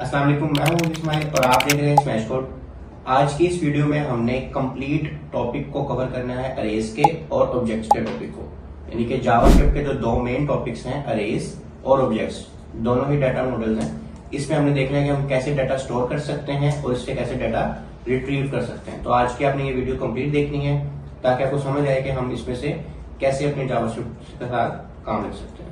अस्सलाम वालेकुम, मैं हूं इस्माइल और आप देख रहे हैं स्मैश कोड। आज की इस वीडियो में हमने कंप्लीट टॉपिक को कवर करना है अरेज के और ऑब्जेक्ट्स के टॉपिक को, यानी कि जावास्क्रिप्ट के जो दो मेन टॉपिक्स हैं अरेज और ऑब्जेक्ट्स, दोनों ही डाटा मॉडल्स हैं। इसमें हमने देखना है कि हम कैसे डाटा स्टोर कर सकते हैं और इससे कैसे डाटा रिट्रीव कर सकते हैं। तो आज की आपने ये वीडियो कंप्लीट देखनी है ताकि आपको समझ आए कि हम इसमें से कैसे अपने जावास्क्रिप्ट के साथ काम कर सकते हैं।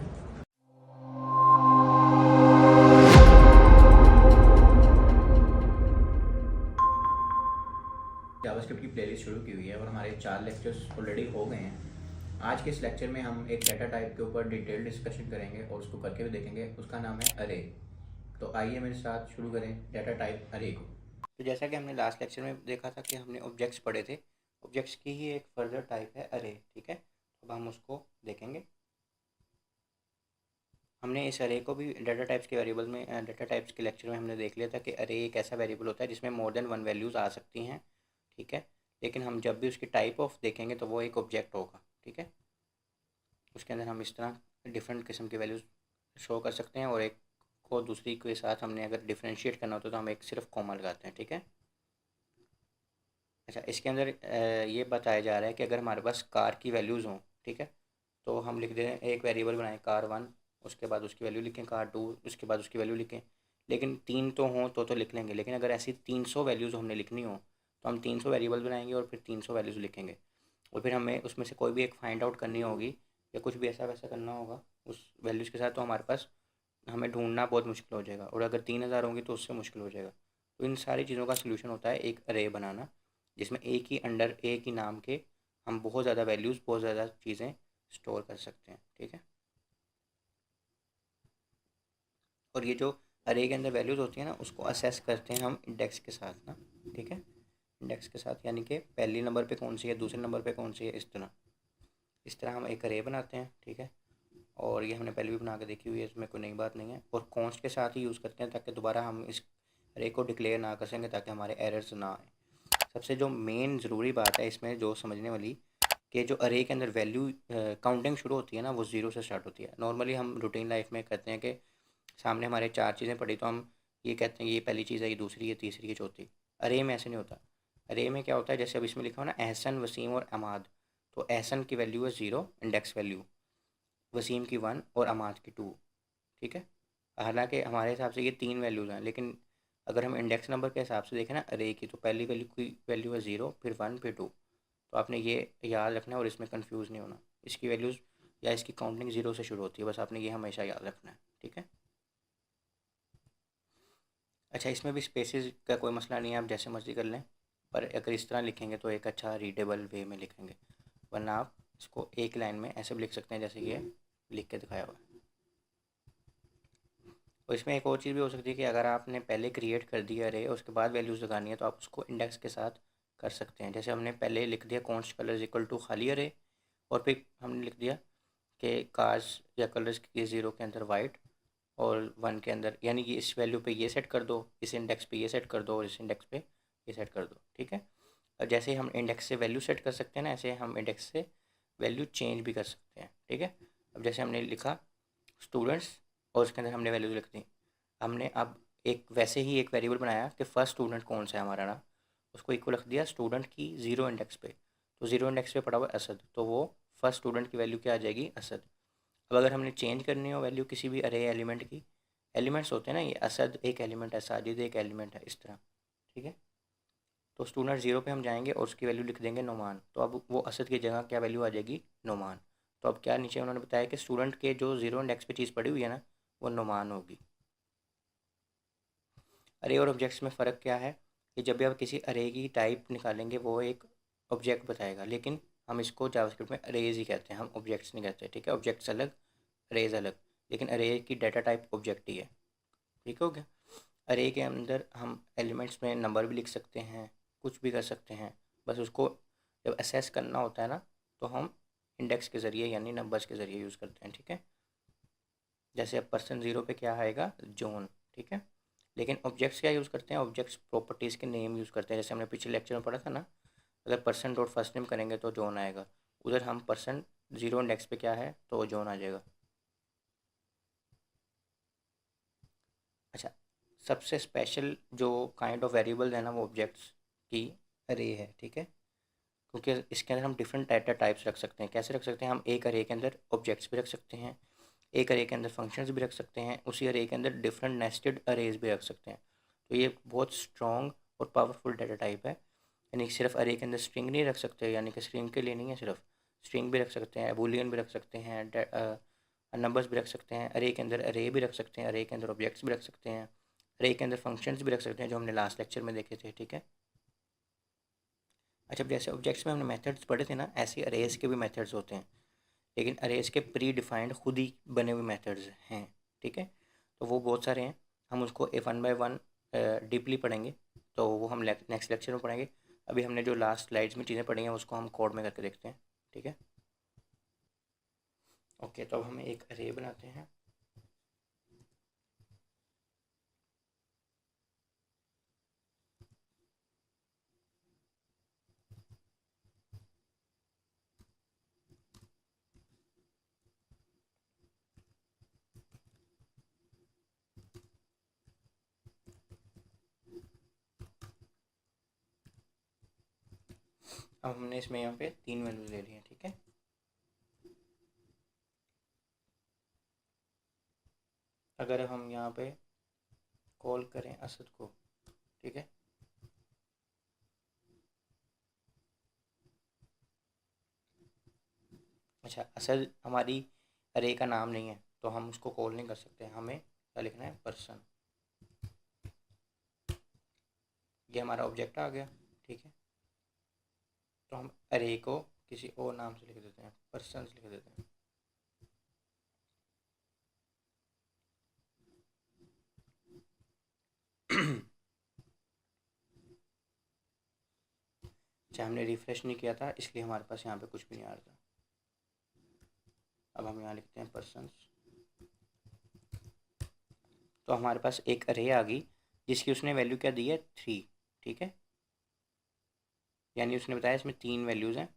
जावास्क्रिप्ट की प्लेलिस्ट शुरू की हुई है और हमारे 4 लेक्चर्स ऑलरेडी हो गए हैं। आज के इस लेक्चर में हम एक डाटा टाइप के ऊपर डिटेल डिस्कशन करेंगे और उसको करके भी देखेंगे। उसका नाम है अरे। तो आइए मेरे साथ शुरू करें डाटा टाइप अरे को। तो जैसा कि हमने लास्ट लेक्चर में देखा था कि हमने ऑब्जेक्ट्स पढ़े थे, ऑब्जेक्ट्स की ही एक फर्दर टाइप है अरे। ठीक है, अब हम उसको देखेंगे। हमने इस अरे को भी डाटा टाइप्स के वेरिएबल में डाटा टाइप्स के लेक्चर में हमने देख लिया था कि अरे एक ऐसा वेरिएबल होता है जिसमें मोर देन वन वैल्यूज़ आ सकती हैं। ठीक है, लेकिन हम जब भी उसकी टाइप ऑफ देखेंगे तो वो एक ऑब्जेक्ट होगा। ठीक है, उसके अंदर हम इस तरह डिफरेंट किस्म की वैल्यूज़ शो कर सकते हैं और एक को दूसरी के साथ हमने अगर डिफ्रेंशिएट करना होता है तो हम एक सिर्फ कॉमा लगाते हैं। ठीक है, अच्छा, इसके अंदर ये बताया जा रहा है कि अगर हमारे पास कार की वैल्यूज़ हों, ठीक है, तो हम लिख दें, एक वेरिएबल बनाएं कार वन, उसके बाद उसकी वैल्यू लिखें कार टू, उसके बाद उसकी वैल्यू लिखें। लेकिन तीन तो हों तो लिख लेंगे, लेकिन अगर ऐसी 300 वैल्यूज़ हमने लिखनी हो तो हम 300 वेरिएबल बनाएंगे और फिर 300 वैल्यूज़ लिखेंगे और फिर हमें उसमें से कोई भी एक फाइंड आउट करनी होगी या कुछ भी ऐसा वैसा करना होगा उस वैल्यूज़ के साथ, तो हमारे पास हमें ढूंढना बहुत मुश्किल हो जाएगा और अगर 3000 होंगी तो उससे मुश्किल हो जाएगा। तो इन सारी चीज़ों का सलूशन होता है एक अरे बनाना, जिसमें एक ही अंडर एक ही नाम के हम बहुत ज़्यादा वैल्यूज़, बहुत ज़्यादा चीज़ें स्टोर कर सकते हैं। ठीक है, और ये जो अरे के अंदर वैल्यूज़ होती है ना, उसको असेस करते हैं हम इंडेक्स के साथ ना। ठीक है, इंडेक्स के साथ यानी कि पहले नंबर पे कौन सी है, दूसरे नंबर पे कौन सी है, इस तरह हम एक अरे बनाते हैं। ठीक है, और ये हमने पहले भी बना के देखी हुई है, इसमें कोई नई बात नहीं है। और कॉन्स्ट के साथ ही यूज़ करते हैं ताकि दोबारा हम इस अरे को डिक्लेयर ना कर सकें, ताकि हमारे एरर्स ना आए। सबसे जो मेन ज़रूरी बात है इसमें जो समझने वाली, कि जो अरे के अंदर वैल्यू काउंटिंग शुरू होती है ना, वो ज़ीरो से स्टार्ट होती है। नॉर्मली हम रूटीन लाइफ में करते हैं कि सामने हमारे 4 चीज़ें पड़ी तो हम ये कहते हैं ये पहली चीज़ है, ये दूसरी है, तीसरी है, चौथी। अरे में ऐसे नहीं होता। अरे में क्या होता है, जैसे अब इसमें लिखा हो ना एहसन, वसीम और अमाद, तो एहसन की वैल्यू है 0 इंडेक्स वैल्यू, वसीम की 1 और अमाद की 2। ठीक है, हालांकि हमारे हिसाब से ये 3 वैल्यूज़ हैं, लेकिन अगर हम इंडेक्स नंबर के हिसाब से देखें ना अरे की, तो पहली वैल्यू की वैल्यू है 0, फिर 1, फिर 2। तो आपने ये याद रखना है और इसमें कंफ्यूज नहीं होना। इसकी वैल्यूज़ या इसकी काउंटिंग 0 से शुरू होती है, बस आपने ये हमेशा याद रखना है। ठीक है, अच्छा, इसमें भी स्पेसेस का कोई मसला नहीं है, आप जैसे मर्जी कर लें, पर अगर इस तरह लिखेंगे तो एक अच्छा रीडेबल वे में लिखेंगे, वरना आप इसको एक लाइन में ऐसे भी लिख सकते हैं जैसे ये लिख के दिखाया हुआ है। और इसमें एक और चीज़ भी हो सकती है कि अगर आपने पहले क्रिएट कर दिया अरे, उसके बाद वैल्यूज़ लगानी है, तो आप उसको इंडेक्स के साथ कर सकते हैं। जैसे हमने पहले लिख दिया कॉन्स्ट कलर इक्वल टू खाली अरे, और फिर हमने लिख दिया कि कार्स या कलर्स की 0 के अंदर वाइट और 1 के अंदर, यानी कि इस वैल्यू पे ये सेट कर दो, इस इंडेक्स पे ये सेट कर दो और इस इंडेक्स पे ये सेट कर दो। ठीक है, और जैसे हम इंडेक्स से वैल्यू सेट कर सकते हैं ना, ऐसे हम इंडेक्स से वैल्यू चेंज भी कर सकते हैं। ठीक है, अब जैसे हमने लिखा स्टूडेंट्स और उसके अंदर हमने वैल्यूज लिख दी, हमने अब एक वैसे ही एक वेरिएबल बनाया कि फर्स्ट स्टूडेंट कौन सा है हमारा ना, उसको इक्वल रख दिया स्टूडेंट की 0 इंडेक्स पे, तो 0 इंडेक्स पे पड़ा हुआ असद, तो वो फर्स्ट स्टूडेंट की वैल्यू क्या आ जाएगी, असद। अब अगर हमने चेंज करनी हो वैल्यू किसी भी अरे एलिमेंट की, एलिमेंट्स होते हैं ना, ये असद एक एलिमेंट है, साजिद एक एलिमेंट है, इस तरह। ठीक है, तो स्टूडेंट 0 पे हम जाएंगे और उसकी वैल्यू लिख देंगे नोमान, तो अब वो असद की जगह क्या वैल्यू आ जाएगी, नोमान। तो अब क्या नीचे उन्होंने बताया कि स्टूडेंट के जो 0 इंडेक्स पे चीज़ पड़ी हुई है ना, वो नोमान होगी। अरे और ऑब्जेक्ट्स में फ़र्क क्या है, कि जब भी आप किसी अरे की टाइप निकालेंगे वो एक ऑब्जेक्ट बताएगा, लेकिन हम इसको जावास्क्रिप्ट में अरेज ही कहते हैं, हम ऑब्जेक्ट्स नहीं कहते। ठीक है, ऑब्जेक्ट्स अलग, अरेज अलग, लेकिन अरे की डाटा टाइप ऑब्जेक्ट ही है। ठीक हो गया, अरे के अंदर हम एलिमेंट्स में नंबर भी लिख सकते हैं, कुछ भी कर सकते हैं, बस उसको जब असेस करना होता है ना, तो हम इंडेक्स के ज़रिए यानी नंबर्स के ज़रिए यूज़ करते हैं। ठीक है, जैसे अब पर्सन 0 पे क्या आएगा, जोन। ठीक है, लेकिन ऑब्जेक्ट्स क्या यूज़ करते हैं, ऑब्जेक्ट्स प्रॉपर्टीज़ के नेम यूज़ करते हैं। जैसे हमने पिछले लेक्चर में पढ़ा था ना, अगर पर्सन डॉट फर्स्ट नेम करेंगे तो जोन आएगा, उधर हम पर्सन 0 इंडेक्स पे क्या है तो जोन आ जाएगा। अच्छा, सबसे स्पेशल जो काइंड ऑफ वेरिएबल है ना वो ऑब्जेक्ट्स की अरे है, ठीक है। क्योंकि इसके अंदर हम डिफरेंट डाटा टाइप्स रख सकते हैं। कैसे रख सकते हैं? हम एक अरे के अंदर ऑब्जेक्ट्स भी रख सकते हैं, एक अरे के अंदर फंक्शंस भी रख सकते हैं, उसी अरे के अंदर डिफरेंट नेस्टेड अरेज भी रख सकते हैं। तो ये बहुत स्ट्रॉन्ग और पावरफुल डाटा टाइप है। यानी कि सिर्फ अरे के अंदर स्ट्रिंग नहीं रख सकते, यानी कि स्ट्रिंग के लिए नहीं है सिर्फ, स्ट्रिंग भी रख सकते हैं, बूलियन भी रख सकते हैं, नंबर्स भी रख सकते हैं, अरे के अंदर अरे भी रख सकते हैं, अरे के अंदर ऑब्जेक्ट्स भी रख सकते हैं, अरे के अंदर फंक्शंस भी रख सकते हैं, जो हमने लास्ट लेक्चर में देखे थे, ठीक है। अच्छा, जैसे ऑब्जेक्ट्स में हमने मेथड्स पढ़े थे ना, ऐसे अरेज के भी मेथड्स होते हैं, लेकिन अरेज के प्री डिफाइंड खुद ही बने हुए मेथड्स हैं, ठीक है। तो वो बहुत सारे हैं, हम उसको ए वन बाई वन डीपली पढ़ेंगे, तो वो हम नेक्स्ट लेक्चर में पढ़ेंगे। अभी हमने जो लास्ट स्लाइड्स में चीज़ें पढ़ी हैं उसको हम कोड में करके देखते हैं, ठीक है। ओके, तो अब हम एक अरे बनाते हैं। अब हमने इसमें यहाँ पे 3 वैल्यूज ले ली हैं, ठीक है। अगर हम यहाँ पे कॉल करें असद को, ठीक है, अच्छा असद हमारी अरे का नाम नहीं है तो हम उसको कॉल नहीं कर सकते, हमें क्या लिखना है? पर्सन। ये हमारा ऑब्जेक्ट आ गया, ठीक है। तो हम अरे को किसी और नाम से लिख देते हैं, पर्सन लिख देते हैं। अच्छा, हमने रिफ्रेश नहीं किया था इसलिए हमारे पास यहाँ पे कुछ भी नहीं आ रहा था। अब हम यहाँ लिखते हैं पर्सन, तो हमारे पास एक अरे आ गई जिसकी उसने वैल्यू क्या दी है? 3, ठीक है। यानी उसने बताया इसमें 3 वैल्यूज़ हैं,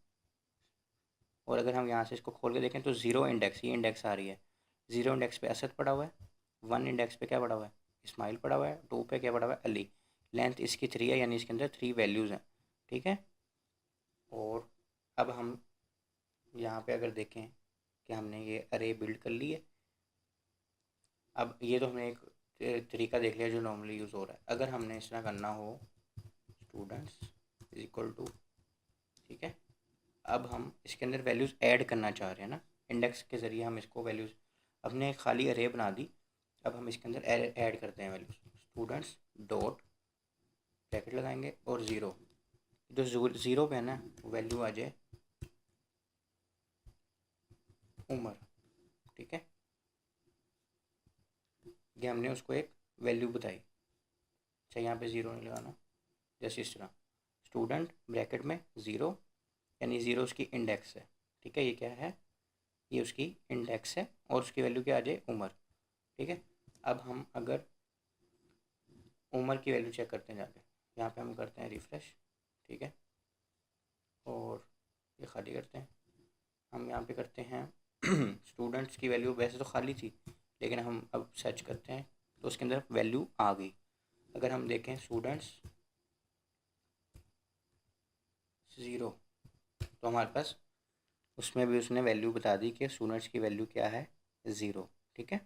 और अगर हम यहाँ से इसको खोल के देखें तो 0 इंडेक्स, ये इंडेक्स आ रही है, 0 इंडेक्स पे असद पड़ा हुआ है, 1 इंडेक्स पे क्या पड़ा हुआ है? इस्माइल पड़ा हुआ है, 2 पे क्या पड़ा हुआ है? अली। लेंथ इसकी 3 है, यानी इसके अंदर 3 वैल्यूज़ हैं, ठीक है। और अब हम यहाँ पे अगर देखें कि हमने ये अरे बिल्ड कर ली है। अब ये तो हमने एक तरीका देख लिया जो नॉर्मली यूज़ हो रहा है। अगर हमने इस तरह करना हो, स्टूडेंट्स इज इक्वल टू, ठीक है, अब हम इसके अंदर वैल्यूज़ ऐड करना चाह रहे हैं ना, इंडेक्स के ज़रिए हम इसको वैल्यूज़, हमने एक खाली अरे बना दी, अब हम इसके अंदर ऐड करते हैं वैल्यूज़। स्टूडेंट्स डॉट ब्रैकेट लगाएंगे और ज़ीरो, जो ज़ीरो पे है ना वैल्यू आ जाए उम्र, ठीक है। ये हमने उसको एक वैल्यू बताई। अच्छा, यहाँ पे ज़ीरो नहीं लगाना, जैसे इस तरह स्टूडेंट ब्रैकेट में ज़ीरो, यानी ज़ीरो उसकी इंडेक्स है, ठीक है। ये क्या है? ये उसकी इंडेक्स है, और उसकी वैल्यू क्या आ जाए? उम्र, ठीक है। अब हम अगर उम्र की वैल्यू चेक करते हैं जाके, यहाँ पे हम करते हैं रिफ़्रेश, ठीक है, और ये खाली करते हैं। हम यहाँ पे करते हैं स्टूडेंट्स की वैल्यू वैसे तो खाली थी, लेकिन हम अब सर्च करते हैं तो उसके अंदर वैल्यू आ गई। अगर हम देखें स्टूडेंट्स ज़ीरो, तो हमारे पास उसमें भी उसने वैल्यू बता दी कि स्टूडेंट्स की वैल्यू क्या है? ज़ीरो, ठीक है।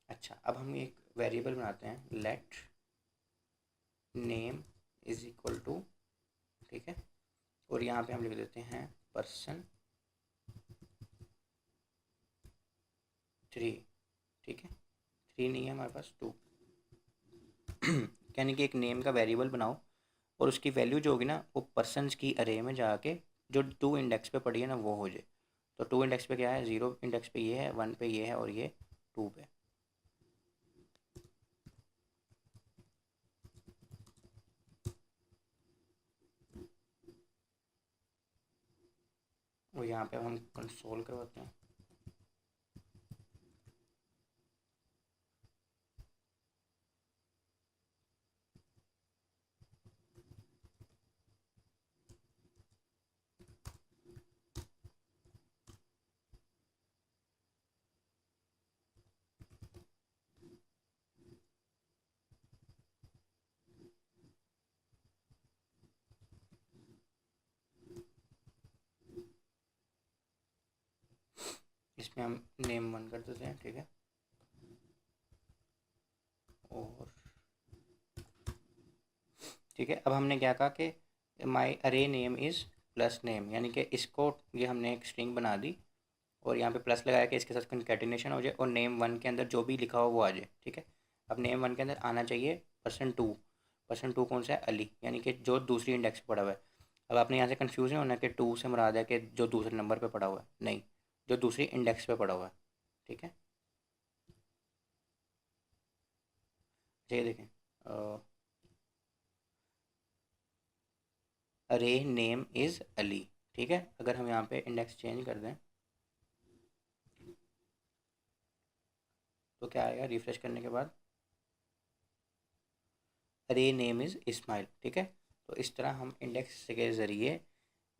अच्छा, अब हम एक वेरिएबल बनाते हैं, let name is equal to, ठीक है, और यहाँ पे हम लिख देते हैं पर्सन 3, ठीक है। 3 नहीं है हमारे पास, 2। यानी कि एक नेम का वेरिएबल बनाओ और उसकी वैल्यू जो होगी ना वो पर्सनस की अरे में जाके जो 2 इंडेक्स पे पड़ी है ना वो हो जाए। तो 2 इंडेक्स पे क्या है? 0 इंडेक्स पे ये है, 1 पे ये है, और ये 2 पे। और यहाँ पे हम कंसोल करवाते हैं। इसमें हम नेम 1 कर देते हैं, ठीक है। और ठीक है, अब हमने क्या कहा कि माई अरे नेम इज़ प्लस नेम, यानी कि इसको ये हमने एक स्ट्रिंग बना दी और यहाँ पे प्लस लगाया कि इसके साथ कंकैटिनेशन हो जाए और नेम 1 के अंदर जो भी लिखा हो वो आ जाए, ठीक है। अब नेम 1 के अंदर आना चाहिए %2। %2 कौन सा है? अली, यानी कि जो दूसरी इंडेक्स पे पड़ा हुआ है। अब आपने यहाँ से कन्फ्यूज नहीं होना कि 2 से मुराद है कि जो दूसरे नंबर पे पड़ा हुआ है, नहीं, जो दूसरी इंडेक्स पे पड़ा हुआ है, ठीक है। ये देखें, अरे नेम इज़ अली, ठीक है। अगर हम यहाँ पे इंडेक्स चेंज कर दें तो क्या आएगा? रिफ्रेश करने के बाद अरे नेम इज़ इस्माइल, ठीक है। तो इस तरह हम इंडेक्स के ज़रिए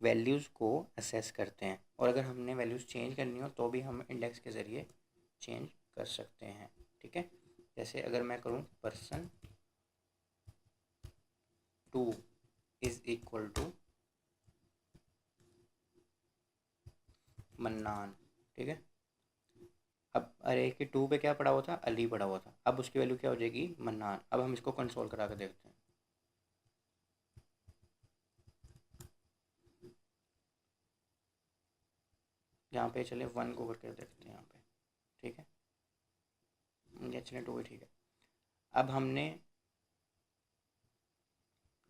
वैल्यूज़ को असेस करते हैं, और अगर हमने वैल्यूज़ चेंज करनी हो तो भी हम इंडेक्स के ज़रिए चेंज कर सकते हैं, ठीक है। जैसे अगर मैं करूँ %2 इज़ इक्वल टू मन्नान, ठीक है। अब अरे के 2 पे क्या पड़ा हुआ था? अली पड़ा हुआ था। अब उसकी वैल्यू क्या हो जाएगी? मन्नान। अब हम इसको कंसोल करा के देखते हैं। यहाँ पे चले 1 को करके देखते हैं यहाँ पे, ठीक है। ये चले 2 ही ठीक है। अब हमने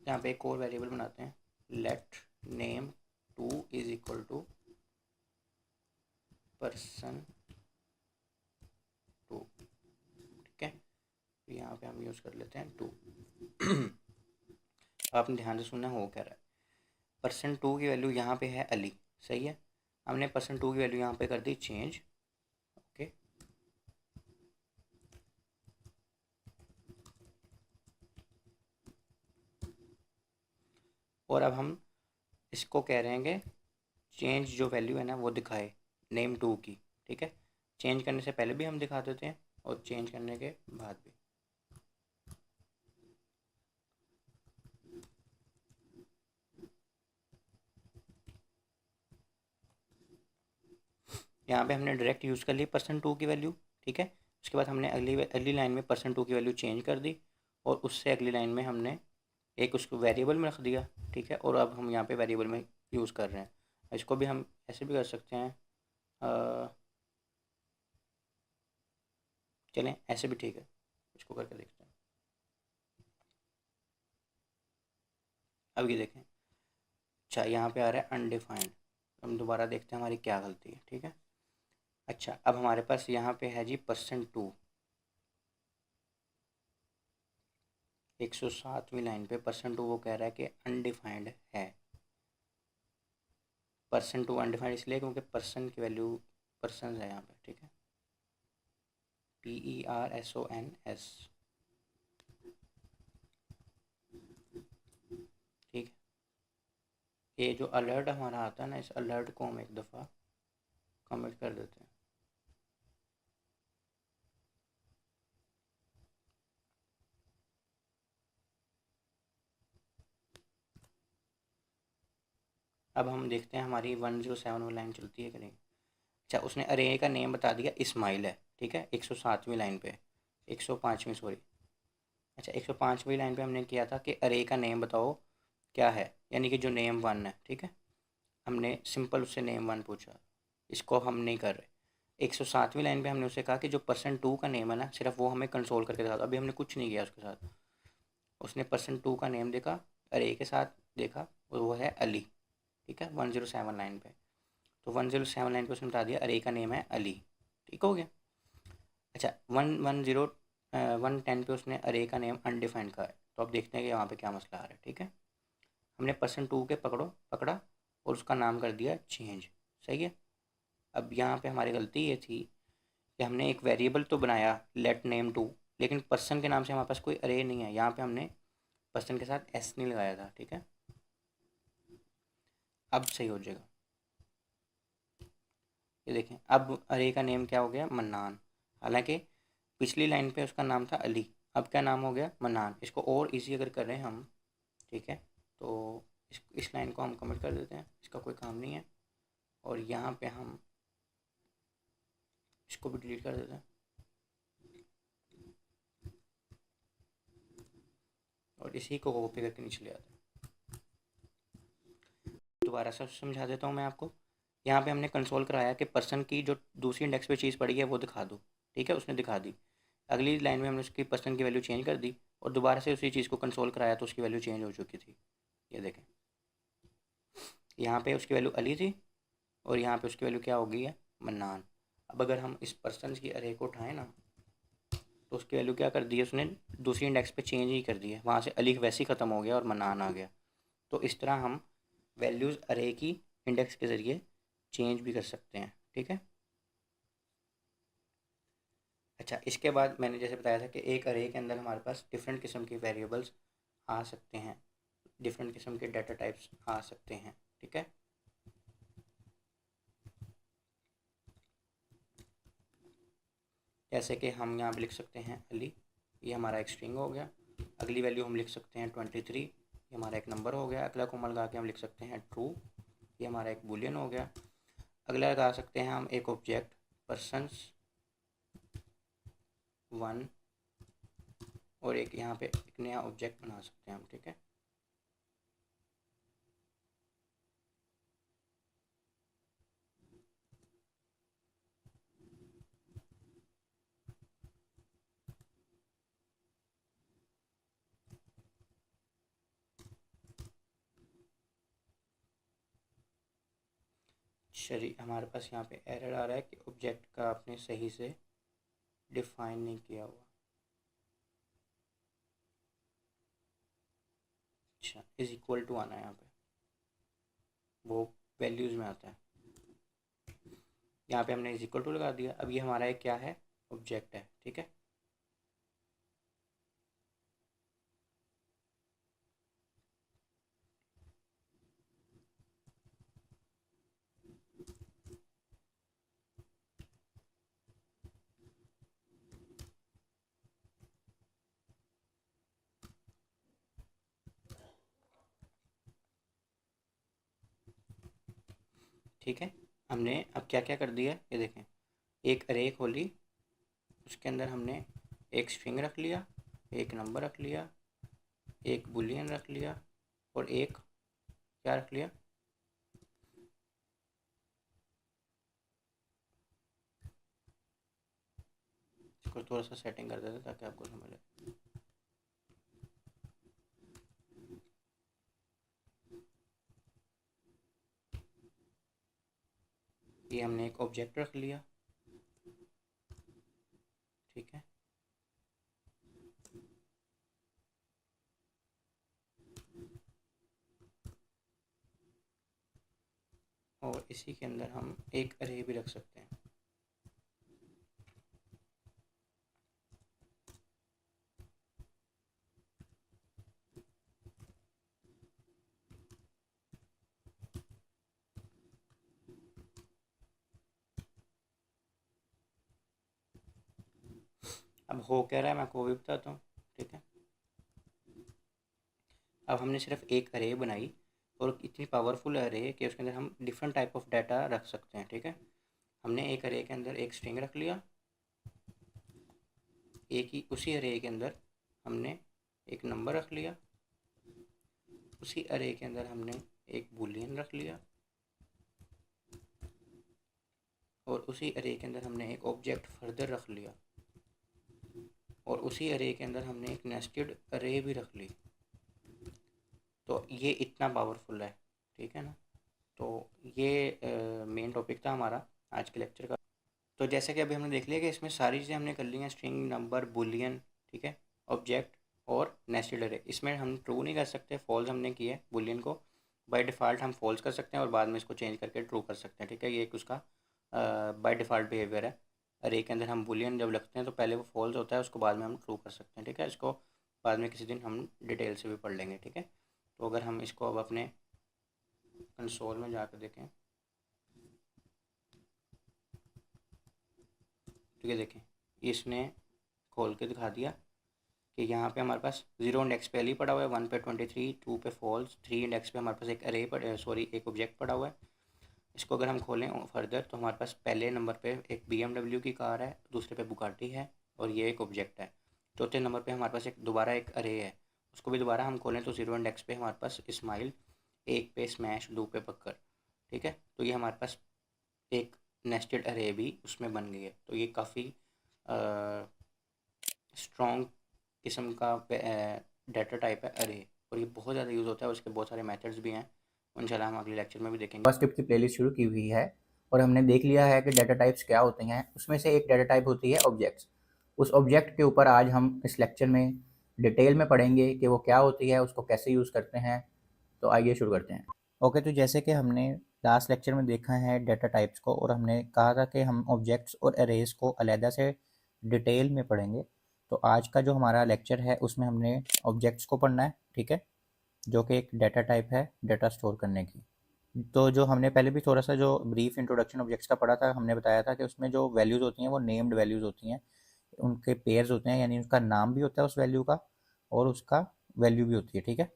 यहाँ पे एक और वेरिएबल बनाते हैं, let name 2 is equal to %2, ठीक है। यहाँ पे हम यूज़ कर लेते हैं 2। आपने ध्यान से सुनना हो क्या रहा है। %2 की वैल्यू यहाँ पे है अली, सही है। हमने %2 की वैल्यू यहाँ पे कर दी चेंज, ओके। और अब हम इसको कह रहे हैं कि चेंज जो वैल्यू है ना वो दिखाए नेम 2 की, ठीक है। चेंज करने से पहले भी हम दिखा देते हैं और चेंज करने के बाद भी। यहाँ पे हमने डायरेक्ट यूज़ कर ली %2 की वैल्यू, ठीक है। उसके बाद हमने अगली अगली लाइन में %2 की वैल्यू चेंज कर दी और उससे अगली लाइन में हमने एक उसको वेरिएबल में रख दिया, ठीक है। और अब हम यहाँ पे वेरिएबल में यूज़ कर रहे हैं। इसको भी हम ऐसे भी कर सकते हैं, चलें ऐसे भी ठीक है। इसको करके देखते हैं। अब ये देखें, अच्छा यहाँ पे आ रहा है अनडिफाइंड। हम दोबारा देखते हैं हमारी क्या गलती है, ठीक है। अच्छा, अब हमारे पास यहाँ पे है जी %2, 107वीं लाइन पे %2 वो कह रहा है कि अनडिफाइंड है। %2 अनडिफाइंड इसलिए क्योंकि पर्सन की वैल्यू पर्सन है यहाँ पे, ठीक है। PERSONS, ठीक है। ये जो अलर्ट हमारा आता है ना, इस अलर्ट को हम एक दफ़ा कमेंट कर देते हैं। अब हम देखते हैं हमारी 107 लाइन चलती है कि नहीं। अच्छा, उसने अरे का नेम बता दिया इस्माइल है, ठीक है। 107वीं लाइन पे, 105वीं सॉरी, अच्छा 105वीं लाइन पे हमने किया था कि अरे का नेम बताओ क्या है, यानी कि जो नेम 1 है, ठीक है। हमने सिंपल उससे नेम 1 पूछा, इसको हम नहीं कर रहे। 107वीं लाइन पे हमने उससे कहा कि जो %2 का नेम है ना, सिर्फ वो हमें कंसोल करके दिखा दो। अभी हमने कुछ नहीं किया उसके साथ। उसने %2 का नेम देखा, अरे के साथ देखा, और वो है अली, ठीक है, 107 लाइन पे। तो 107 लाइन पे उसने बता दिया अरे का नेम है अली, ठीक हो गया। अच्छा 110 पे उसने अरे का नेम अनडिफाइंड कहा है, तो अब देखते हैं कि यहाँ पे क्या मसला आ रहा है, ठीक है। हमने %2 के पकड़ा और उसका नाम कर दिया चेंज, सही है। अब यहाँ पे हमारी गलती ये थी कि हमने एक वेरिएबल तो बनाया लेट नेम 2, लेकिन पर्सन के नाम से हमारे पास कोई अरे नहीं है। यहाँ पे हमने पर्सन के साथ एस नहीं लगाया था, ठीक है। अब सही हो जाएगा। ये देखें, अब अरे का नेम क्या हो गया? मन्नान। हालांकि पिछली लाइन पे उसका नाम था अली, अब क्या नाम हो गया? मन्नान। इसको और इजी अगर करें हम, ठीक है, तो इस लाइन को हम कमेंट कर देते हैं, इसका कोई काम नहीं है। और यहाँ पे हम इसको भी डिलीट कर देते हैं और इसी को कॉपी करके नीचे ले आते हैं। दोबारा से समझा देता हूँ मैं आपको। यहाँ पे हमने कंसोल कराया कि पर्सन की जो दूसरी इंडेक्स पे चीज़ पड़ी है वो दिखा दो, ठीक है, उसने दिखा दी। अगली लाइन में हमने उसकी पर्सन की वैल्यू चेंज कर दी और दोबारा से उसी चीज़ को कंसोल कराया तो उसकी वैल्यू चेंज हो चुकी थी। ये देखें, यहाँ पे उसकी वैल्यू अली थी और यहाँ पे उसकी वैल्यू क्या हो गई है, मन्नान। अब अगर हम इस पर्सन की अरे को उठाएं ना तो उसकी वैल्यू क्या कर दी है उसने, दूसरी इंडेक्स पे चेंज ही कर दी है, वहाँ से अली वैसे ही ख़त्म हो गया और मन्नान आ गया। तो इस तरह हम वैल्यूज़ अरे की इंडेक्स के ज़रिए चेंज भी कर सकते हैं, ठीक है। अच्छा, इसके बाद मैंने जैसे बताया था कि एक अरे के अंदर हमारे पास डिफरेंट किस्म के वेरिएबल्स आ सकते हैं, डिफरेंट किस्म के डाटा टाइप्स आ सकते हैं, ठीक है। जैसे कि हम यहाँ पे लिख सकते हैं अली, ये हमारा एक स्ट्रिंग हो गया। अगली वैल्यू हम लिख सकते हैं 23, ये हमारा एक नंबर हो गया। अगला कोमल लगा के हम लिख सकते हैं ट्रू, ये हमारा एक बुलियन हो गया। अगला लगा सकते हैं हम एक ऑब्जेक्ट पर्सनस 1 और एक यहाँ पे एक नया ऑब्जेक्ट बना सकते हैं हम, ठीक है। चलिए, हमारे पास यहाँ पे एरर आ रहा है कि ऑब्जेक्ट का आपने सही से डिफाइन नहीं किया हुआ। अच्छा, इज इक्वल टू आना है यहाँ पे, वो वैल्यूज़ में आता है। यहाँ पे हमने इज इक्वल टू लगा दिया। अब ये हमारा एक क्या है, ऑब्जेक्ट है, ठीक है। ठीक है, हमने अब क्या क्या कर दिया ये देखें, एक अरे खोली, उसके अंदर हमने एक स्ट्रिंग रख लिया, एक नंबर रख लिया, एक बुलियन रख लिया और एक क्या रख लिया, इसको थोड़ा सा सेटिंग कर देते ताकि आपको समझ आए। ये हमने एक ऑब्जेक्ट रख लिया, ठीक है। और इसी के अंदर हम एक अरे भी रख सकते हैं। अब हो क्या रहा है मैं आपको वो भी बताता हूँ, ठीक है। अब हमने सिर्फ एक अरे बनाई और इतनी पावरफुल अरे कि उसके अंदर हम डिफरेंट टाइप ऑफ डाटा रख सकते हैं, ठीक है। हमने एक अरे के अंदर एक स्ट्रिंग रख लिया, एक ही उसी अरे के अंदर हमने एक नंबर रख लिया, उसी अरे के अंदर हमने एक बूलियन रख लिया और उसी अरे के अंदर हमने एक ऑब्जेक्ट फर्दर रख लिया और उसी अरे के अंदर हमने एक नेस्टेड अरे भी रख ली। तो ये इतना पावरफुल है, ठीक है ना। तो ये मेन टॉपिक था हमारा आज के लेक्चर का। तो जैसे कि अभी हमने देख लिया कि इसमें सारी चीज़ें हमने कर ली हैं, स्ट्रिंग, नंबर, बुलियन, ठीक है, ऑब्जेक्ट और नेस्टेड अरे। इसमें हम ट्रू नहीं कर सकते, फॉल्स हमने किया है बुलियन को। बाय डिफ़ॉल्ट हम फॉल्स कर सकते हैं और बाद में इसको चेंज करके ट्रू कर सकते हैं, ठीक है। ये एक उसका बाय डिफ़ॉल्ट बिहेवियर है। अरे के अंदर हम बुलियन जब लगते हैं तो पहले वो फॉल्स होता है, उसको बाद में हम ट्रू कर सकते हैं, ठीक है। इसको बाद में किसी दिन हम डिटेल से भी पढ़ लेंगे, ठीक है। तो अगर हम इसको अब अपने कंसोल में जाकर देखें तो ये देखें, इसने खोल के दिखा दिया कि यहाँ पे हमारे पास 0 इंडेक्स पे अली पड़ा हुआ है, 1 पे 23, 2 पे फॉल्स, 3 इंडेक्स पे हमारे पास एक अरे पड़े, सॉरी एक ऑब्जेक्ट पड़ा हुआ है, इसको अगर हम खोलें फर्दर तो हमारे पास पहले नंबर पे एक BMW की कार है, दूसरे पे बुगाटी है और ये एक ऑब्जेक्ट है। चौथे नंबर पे हमारे पास एक दोबारा एक अरे है, उसको भी दोबारा हम खोलें तो 0 इंडेक्स पे हमारे पास इस्माइल, एक पे स्मैश, दो पे बकर। ठीक है, तो ये हमारे पास एक नेस्टेड अरे भी उसमें बन गई है। तो ये काफ़ी स्ट्रॉन्ग किस्म का डाटा टाइप है अरे, और ये बहुत ज़्यादा यूज़ होता है और उसके बहुत सारे मेथड्स भी हैं, इंशाल्लाह हम अगले लेक्चर में भी देखेंगे। जावास्क्रिप्ट की प्लेलिस्ट शुरू की हुई है और हमने देख लिया है कि डाटा टाइप्स क्या होते हैं। उसमें से एक डाटा टाइप होती है ऑब्जेक्ट्स। उस ऑब्जेक्ट के ऊपर आज हम इस लेक्चर में डिटेल में पढ़ेंगे कि वो क्या होती है, उसको कैसे यूज़ करते हैं। तो आइए शुरू करते हैं। ओके, तो जैसे कि हमने लास्ट लेक्चर में देखा है डाटा टाइप्स को, और हमने कहा था कि हम ऑब्जेक्ट्स और अरेज को अलहदा से डिटेल में पढ़ेंगे। तो आज का जो हमारा लेक्चर है उसमें हमने ऑब्जेक्ट्स को पढ़ना है, ठीक है, जो कि एक डाटा टाइप है डाटा स्टोर करने की। तो जो हमने पहले भी थोड़ा सा जो ब्रीफ इंट्रोडक्शन ऑब्जेक्ट्स का पढ़ा था, हमने बताया था कि उसमें जो वैल्यूज़ होती हैं वो नेम्ड वैल्यूज़ होती हैं। उनके पेयर्स होते हैं, यानी उसका नाम भी होता है उस वैल्यू का और उसका वैल्यू भी होती है, ठीक है।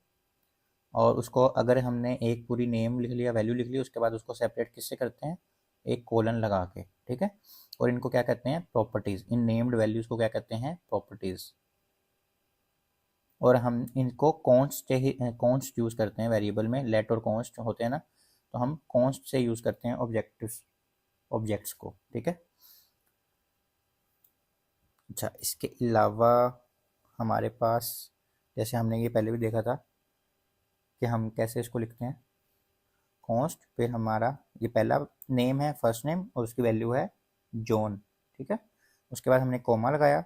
और उसको अगर हमने एक पूरी नेम लिख लिया, वैल्यू लिख ली, उसके बाद उसको सेपरेट किससे करते हैं, एक कोलन लगा के, ठीक है। और इनको क्या कहते हैं, प्रॉपर्टीज़। इन नेम्ड वैल्यूज़ को क्या कहते हैं, प्रॉपर्टीज़। और हम इनको कॉन्स्ट यूज़ करते हैं वेरिएबल में, लेट और कॉन्स्ट होते हैं ना, तो हम कॉन्स्ट से यूज़ करते हैं ऑब्जेक्ट्स को, ठीक है। अच्छा, इसके अलावा हमारे पास, जैसे हमने ये पहले भी देखा था कि हम कैसे इसको लिखते हैं, कॉन्स्ट, फिर हमारा ये पहला नेम है, फर्स्ट नेम, और उसकी वैल्यू है जॉन, ठीक है। उसके बाद हमने कोमा लगाया,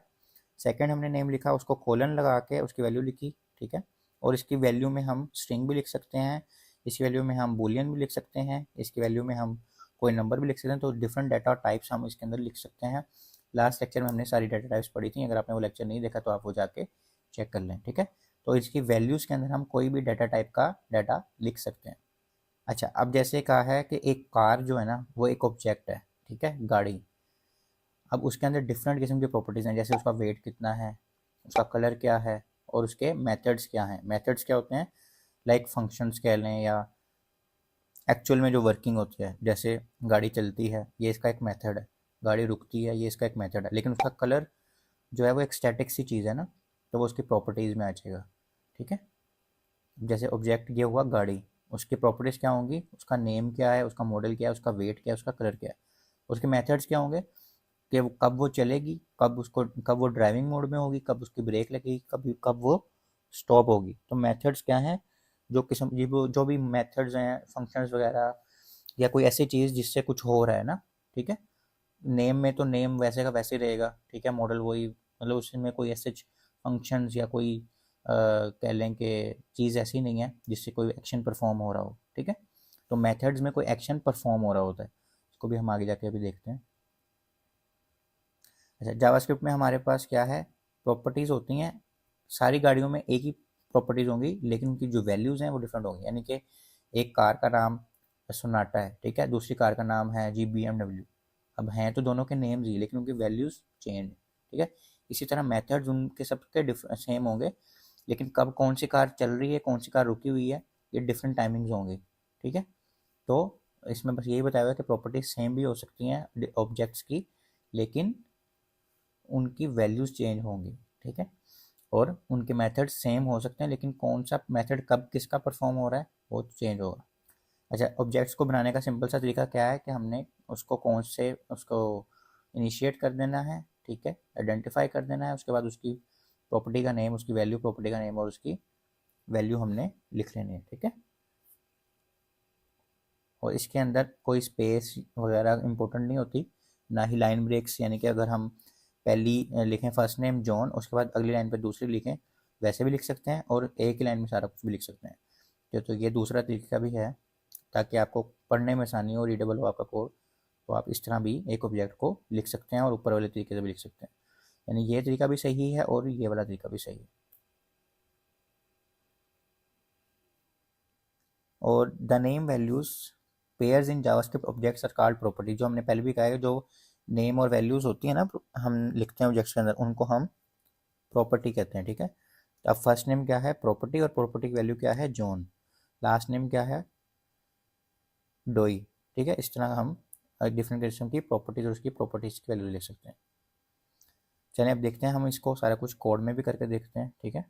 सेकंड हमने नेम लिखा, उसको कोलन लगा के उसकी वैल्यू लिखी, ठीक है। और इसकी वैल्यू में हम स्ट्रिंग भी लिख सकते हैं, इसकी वैल्यू में हम बूलियन भी लिख सकते हैं, इसकी वैल्यू में हम कोई नंबर भी लिख सकते हैं। तो डिफरेंट डाटा टाइप्स हम इसके अंदर लिख सकते हैं। लास्ट लेक्चर में हमने सारी डाटा टाइप्स पढ़ी थी, अगर आपने वो लेक्चर नहीं देखा तो आप वो जाके चेक कर लें, ठीक है। तो इसकी वैल्यूज़ के अंदर हम कोई भी डाटा टाइप का डाटा लिख सकते हैं। अच्छा, अब जैसे कहा है कि एक कार जो है ना वो एक ऑब्जेक्ट है, ठीक है, गाड़ी। अब उसके अंदर डिफरेंट किस्म की प्रॉपर्टीज़ हैं, जैसे उसका वेट कितना है, उसका कलर क्या है, और उसके मेथड्स क्या हैं। मेथड्स क्या होते हैं, लाइक फंक्शंस कह लें, या एक्चुअल में जो वर्किंग होती है, जैसे गाड़ी चलती है ये इसका एक मेथड है, गाड़ी रुकती है ये इसका एक मेथड है। लेकिन उसका कलर जो है वो एक स्टैटिक सी चीज़ है ना, तो वो उसकी प्रॉपर्टीज़ में आ जाएगा, ठीक है। जैसे ऑब्जेक्ट ये हुआ गाड़ी, उसकी प्रॉपर्टीज़ क्या होंगी, उसका नेम क्या है, उसका मॉडल क्या है, उसका वेट क्या है, उसका कलर क्या है। उसके मेथड्स क्या होंगे कि कब वो चलेगी, कब वो ड्राइविंग मोड में होगी, कब उसकी ब्रेक लगेगी, कब वो स्टॉप होगी। तो मेथड्स क्या हैं, जो किस्म जो भी मेथड्स हैं, फंक्शंस वगैरह, या कोई ऐसी चीज़ जिससे कुछ हो रहा है ना, ठीक है। नेम में तो नेम वैसे का वैसे ही रहेगा, ठीक है, मॉडल वही, मतलब उसमें कोई ऐसे फंक्शंस या कोई कह लें कि चीज़ ऐसी नहीं है जिससे कोई एक्शन परफॉर्म हो रहा हो, ठीक है। तो मेथड्स में कोई एक्शन परफॉर्म हो रहा होता है, इसको भी हम आगे जाके अभी देखते हैं। अच्छा, जावास्क्रिप्ट में हमारे पास क्या है, प्रॉपर्टीज़ होती हैं। सारी गाड़ियों में एक ही प्रॉपर्टीज़ होंगी, लेकिन उनकी जो वैल्यूज़ हैं वो डिफरेंट होंगी। यानी कि एक कार का नाम सोनाटा है, ठीक है, दूसरी कार का नाम है जी BMW। अब हैं तो दोनों के नेम्स ही, लेकिन उनकी वैल्यूज़ चेंज, ठीक है। इसी तरह मेथड्स उनके सबके सेम होंगे, लेकिन कब कौन सी कार चल रही है, कौन सी कार रुकी हुई है, ये डिफरेंट टाइमिंग्स होंगी, ठीक है। तो इसमें बस यही बताया हुआ है कि प्रॉपर्टीज सेम भी हो सकती हैं ऑब्जेक्ट्स की, लेकिन उनकी वैल्यूज़ चेंज होंगी, ठीक है। और उनके मेथड सेम हो सकते हैं, लेकिन कौन सा मेथड कब किसका परफॉर्म हो रहा है वो चेंज होगा। अच्छा, ऑब्जेक्ट्स को बनाने का सिंपल सा तरीका क्या है कि हमने उसको कौन से उसको इनिशिएट कर देना है, ठीक है, आइडेंटिफाई कर देना है। उसके बाद उसकी प्रॉपर्टी का नेम, उसकी वैल्यू, प्रॉपर्टी का नेम और उसकी वैल्यू हमने लिख लेनी है, ठीक है। और इसके अंदर कोई स्पेस वगैरह इंपॉर्टेंट नहीं होती, ना ही लाइन ब्रेक्स, यानी कि अगर हम पहली लिखें फर्स्ट नेम जॉन, उसके बाद अगली लाइन पे दूसरी लिखें, वैसे भी लिख सकते हैं, और एक ही लाइन में सारा कुछ भी लिख सकते हैं। तो ये दूसरा तरीका भी है, ताकि आपको पढ़ने में आसानी हो, रीडेबल हो आपका कोड। तो आप इस तरह भी एक ऑब्जेक्ट को लिख सकते हैं और ऊपर वाले तरीके से भी लिख सकते हैं। यानी ये तरीका भी सही है और ये वाला तरीका भी सही है। और the name values pairs in JavaScript objects are called property. जो हमने पहले भी कहा है, जो नेम और वैल्यूज होती है ना हम लिखते हैं ऑब्जेक्ट्स के अंदर, उनको हम प्रॉपर्टी कहते हैं, ठीक है। तो अब फर्स्ट नेम क्या है, प्रॉपर्टी, और प्रॉपर्टी की वैल्यू क्या है, जॉन। लास्ट नेम क्या है, डोई, ठीक है, इस तरह हम डिफरेंट किस्म की प्रॉपर्टीज और उसकी प्रॉपर्टीज की वैल्यू ले सकते हैं। चलिए अब देखते हैं, हम इसको सारा कुछ कोड में भी करके देखते हैं। ठीक है,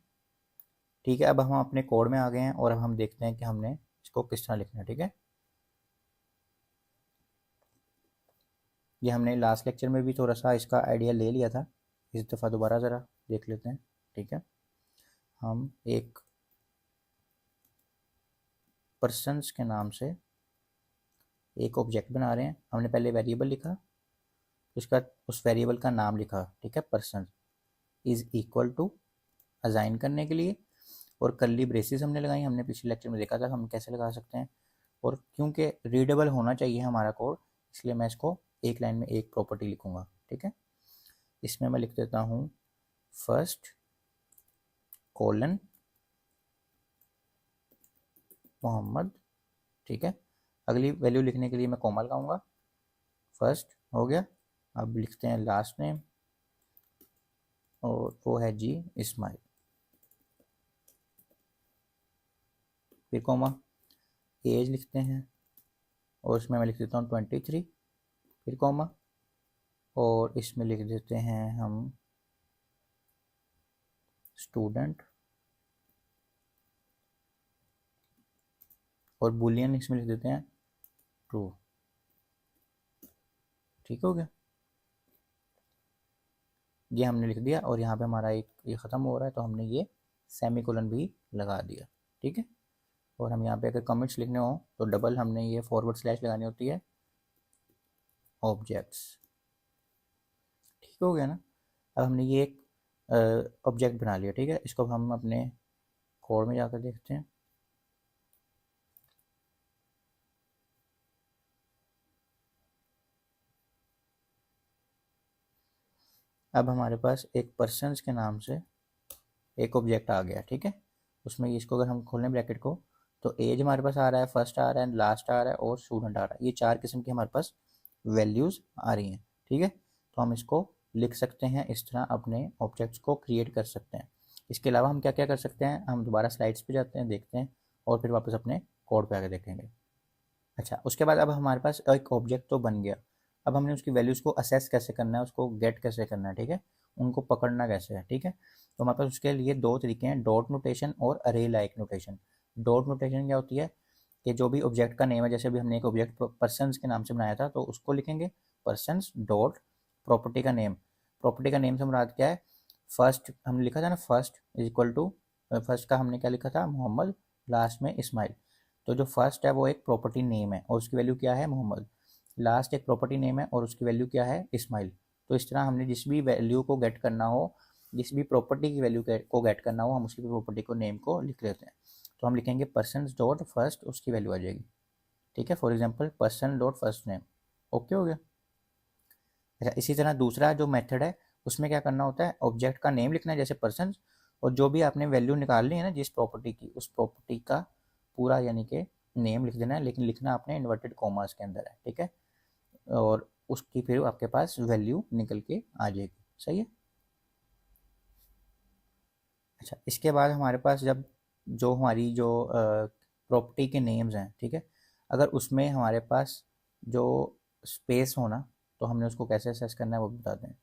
ठीक है, अब हम अपने कोड में आ गए हैं और अब हम देखते हैं कि हमने इसको किस तरह लिखना है। ठीक है, ये हमने लास्ट लेक्चर में भी थोड़ा सा इसका आइडिया ले लिया था, इस दफ़ा दोबारा ज़रा देख लेते हैं। ठीक है, हम एक पर्सन्स के नाम से एक ऑब्जेक्ट बना रहे हैं। हमने पहले वेरिएबल लिखा, उसका उस वेरिएबल का नाम लिखा। ठीक है, person is equal to assign करने के लिए, और कर्ली ब्रेसेस हमने लगाई। हमने पिछले लेक्चर में देखा था हम कैसे लगा सकते हैं, और क्योंकि रीडेबल होना चाहिए हमारा कोड, इसलिए मैं इसको एक लाइन में एक प्रॉपर्टी लिखूंगा। ठीक है, इसमें मैं लिख देता हूँ फर्स्ट कोलन मोहम्मद। ठीक है, अगली वैल्यू लिखने के लिए मैं कॉमा लगाऊंगा। फर्स्ट हो गया, अब लिखते हैं लास्ट नेम, और वो है जी इस्माइल, फिर कॉमा, एज लिखते हैं और इसमें मैं लिख देता हूँ 23, फिर कॉमा, और इसमें लिख देते हैं हम स्टूडेंट, और बुलियन इसमें लिख देते हैं ट्रू। ठीक हो गया, ये हमने लिख दिया, और यहाँ पे हमारा एक ये ख़त्म हो रहा है तो हमने ये सेमी कोलन भी लगा दिया। ठीक है, और हम यहाँ पे अगर कमेंट्स लिखने हो तो डबल हमने ये फॉरवर्ड स्लैश लगानी होती है, ऑब्जेक्ट्स। ठीक हो गया ना, अब हमने ये एक ऑब्जेक्ट बना लिया। ठीक है, इसको हम अपने कोड में जाकर देखते हैं। अब हमारे पास एक पर्सन्स के नाम से एक ऑब्जेक्ट आ गया। ठीक है, उसमें इसको अगर हम खोलें ब्रैकेट को, तो एज हमारे पास आ रहा है, फर्स्ट आ रहा है, लास्ट आ रहा है और स्टूडेंट आ रहा है। ये चार किस्म की हमारे पास वैल्यूज़ आ रही हैं। ठीक है, तो हम इसको लिख सकते हैं, इस तरह अपने ऑब्जेक्ट्स को क्रिएट कर सकते हैं। इसके अलावा हम क्या क्या कर सकते हैं, हम दोबारा स्लाइड्स पे जाते हैं, देखते हैं, और फिर वापस अपने कोड पे आके देखेंगे। अच्छा, उसके बाद अब हमारे पास एक ऑब्जेक्ट तो बन गया, अब हमने उसकी वैल्यूज़ को असेस कैसे करना है, उसको गेट कैसे करना है। ठीक है, उनको पकड़ना कैसे है। ठीक है, तो हमारे पास उसके लिए दो तरीके हैं, डॉट नोटेशन और अरे लाइक नोटेशन। डॉट नोटेशन क्या होती है कि जो भी ऑब्जेक्ट का नेम है, जैसे अभी हमने एक ऑब्जेक्ट पर्सन्स के नाम से बनाया था, तो उसको लिखेंगे पर्सन्स डॉट प्रॉपर्टी का नेम। प्रॉपर्टी का नेम से मुराद क्या है, फर्स्ट हमने लिखा था ना, first is equal to, first का हमने क्या लिखा था, मोहम्मद, लास्ट में इस्माइल। तो जो फर्स्ट है वो एक प्रॉपर्टी नेम है और उसकी वैल्यू क्या है, मोहम्मद। लास्ट एक प्रॉपर्टी नेम है और उसकी वैल्यू क्या है, इस्माइल। तो इस तरह हमने जिस भी वैल्यू को गेट करना हो, जिस भी प्रॉपर्टी की वैल्यू को गेट करना हो, हम उसकी प्रॉपर्टी को नेम को लिख लेते हैं। तो हम लिखेंगे पर्सन डॉट फर्स्ट, उसकी वैल्यू आ जाएगी। ठीक है, for example person dot first name. Okay हो गया। अच्छा, इसी तरह दूसरा जो मेथड है, उसमें क्या करना होता है, ऑब्जेक्ट का नेम लिखना है जैसे पर्सन, और जो भी आपने वैल्यू निकाल ली है ना जिस प्रॉपर्टी की, उस प्रॉपर्टी का पूरा यानी कि नेम लिख देना है, लेकिन लिखना आपने इन्वर्टेड कॉमास के अंदर है। ठीक है, और उसकी फिर आपके पास वैल्यू निकल के आ जाएगी। सही है। अच्छा, इसके बाद हमारे पास जब जो हमारी जो प्रॉपर्टी के नेम्स हैं, ठीक है, अगर उसमें हमारे पास जो स्पेस होना, तो हमने उसको कैसे असेस करना है वो भी बताते हैं।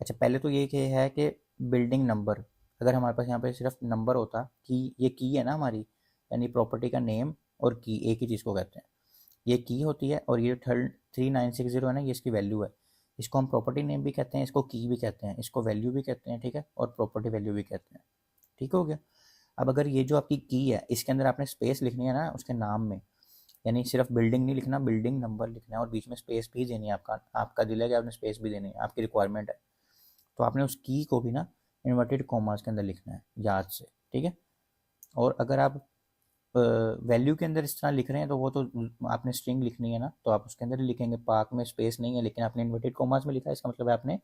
अच्छा, पहले तो ये है कि बिल्डिंग नंबर, अगर हमारे पास यहाँ पे सिर्फ नंबर होता, की ये की है ना हमारी, यानी प्रॉपर्टी का नेम और की एक ही चीज़ को कहते हैं, ये की होती है, और ये 3960 है ना, ये इसकी वैल्यू है। इसको हम प्रॉपर्टी नेम भी कहते हैं, इसको की भी कहते हैं, इसको वैल्यू भी कहते हैं। ठीक है, और प्रॉपर्टी वैल्यू भी कहते हैं। ठीक हो गया। अब अगर ये जो आपकी की है, इसके अंदर आपने स्पेस लिखनी है ना उसके नाम में, यानी सिर्फ बिल्डिंग नहीं लिखना, बिल्डिंग नंबर लिखना है और बीच में स्पेस भी देनी है। आपका दिल है कि आपने स्पेस भी देनी है, आपकी रिक्वायरमेंट है, तो आपने उस की को भी ना इन्वर्टेड कॉमास के अंदर लिखना है याद से। ठीक है, और अगर आप वैल्यू के अंदर इस तरह लिख रहे हैं तो वो तो आपने स्ट्रिंग लिखनी है ना, तो आप उसके अंदर ही लिखेंगे, पार्क में स्पेस नहीं है लेकिन आपने इन्वर्टेड कॉमास में लिखा है, इसका मतलब है आपने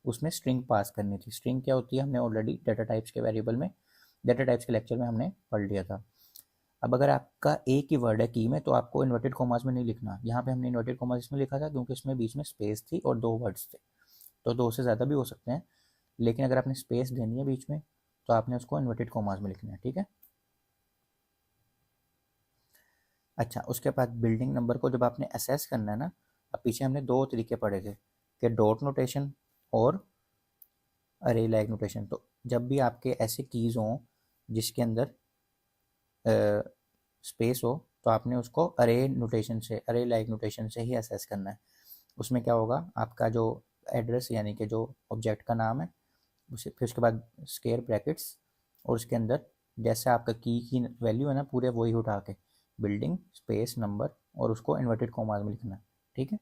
उसमें स्ट्रिंग पास करनी थी। स्ट्रिंग क्या होती है, हमने ऑलरेडी डाटा टाइप्स के वेरिएबल में, डाटा टाइप्स के लेक्चर में हमने पढ़ लिया था। अब अगर आपका एक ही वर्ड है की में, तो आपको इन्वर्टेड कॉमास में नहीं लिखना। यहाँ पे हमने इन्वर्टेड कॉमास इसमें लिखा था क्योंकि इसमें बीच में स्पेस थी और दो वर्ड्स थे, तो दो से ज़्यादा भी हो सकते हैं, लेकिन अगर आपने स्पेस देनी है बीच में तो आपने उसको इन्वर्टेड कॉमास में लिखना है। ठीक है, अच्छा, उसके बाद बिल्डिंग नंबर को जब आपने असेस करना है ना, अब पीछे हमने दो तरीके पढ़े थे कि डॉट नोटेशन और अरे लाइक नोटेशन। तो जब भी आपके ऐसे कीज़ हों जिसके अंदर स्पेस हो, तो आपने उसको अरे नोटेशन से, अरे लाइक नोटेशन से ही असेस करना है। उसमें क्या होगा, आपका जो एड्रेस यानी कि जो ऑब्जेक्ट का नाम है, उसे फिर उसके बाद स्क्वायर ब्रैकेट्स, और उसके अंदर जैसे आपका की वैल्यू है ना, पूरे वही उठा के बिल्डिंग स्पेस नंबर और उसको इन्वर्टेड कॉमास में लिखना है। ठीक है।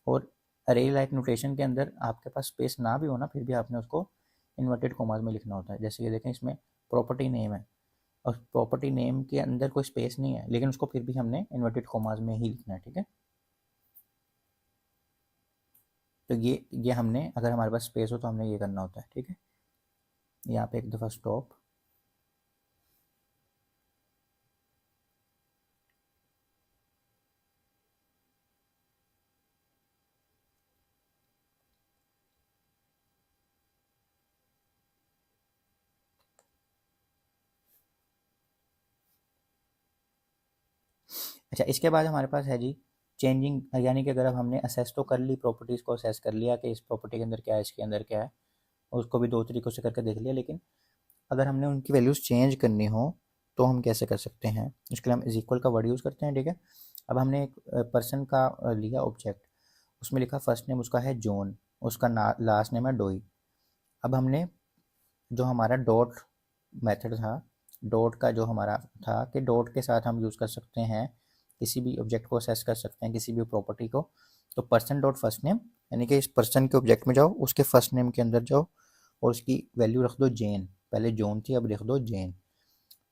और अरे लाइक नोटेशन के अंदर आपके पास स्पेस ना भी हो ना, फिर भी आपने उसको इन्वर्टेड कॉमास में लिखना होता है। जैसे कि देखें, इसमें प्रॉपर्टी नेम है और प्रॉपर्टी नेम के अंदर कोई स्पेस नहीं है, लेकिन उसको फिर भी हमने इन्वर्टेड कॉमास में ही लिखना है। ठीक है। तो ये हमने, अगर हमारे पास स्पेस हो तो हमने ये करना होता है। ठीक है। यहाँ पे एक दफ़ा स्टॉप। अच्छा, इसके बाद हमारे पास है जी चेंजिंग, यानी कि अगर अब हमने असेस तो कर ली, प्रॉपर्टीज़ को असेस कर लिया कि इस प्रॉपर्टी के अंदर क्या है, इसके अंदर क्या है, और उसको भी दो तरीक़ों से करके देख लिया, लेकिन अगर हमने उनकी वैल्यूज़ चेंज करनी हो तो हम कैसे कर सकते हैं? उसके लिए हम इज़ इक्वल का वर्ड यूज़ करते हैं। ठीक है। अब हमने एक पर्सन का लिया ऑब्जेक्ट, उसमें लिखा फर्स्ट नेम उसका है जॉन, उसका ना लास्ट नेम है डोई। अब हमने जो हमारा डॉट मेथड था, डॉट का जो हमारा था कि डॉट के साथ हम यूज़ कर सकते हैं, किसी भी ऑब्जेक्ट को असेस कर सकते हैं, किसी भी प्रॉपर्टी को। तो पर्सन डॉट फर्स्ट नेम, यानी कि इस पर्सन के ऑब्जेक्ट में जाओ, उसके फर्स्ट नेम के अंदर जाओ और उसकी वैल्यू रख दो जेन। पहले जॉन थी, अब लिख दो जेन।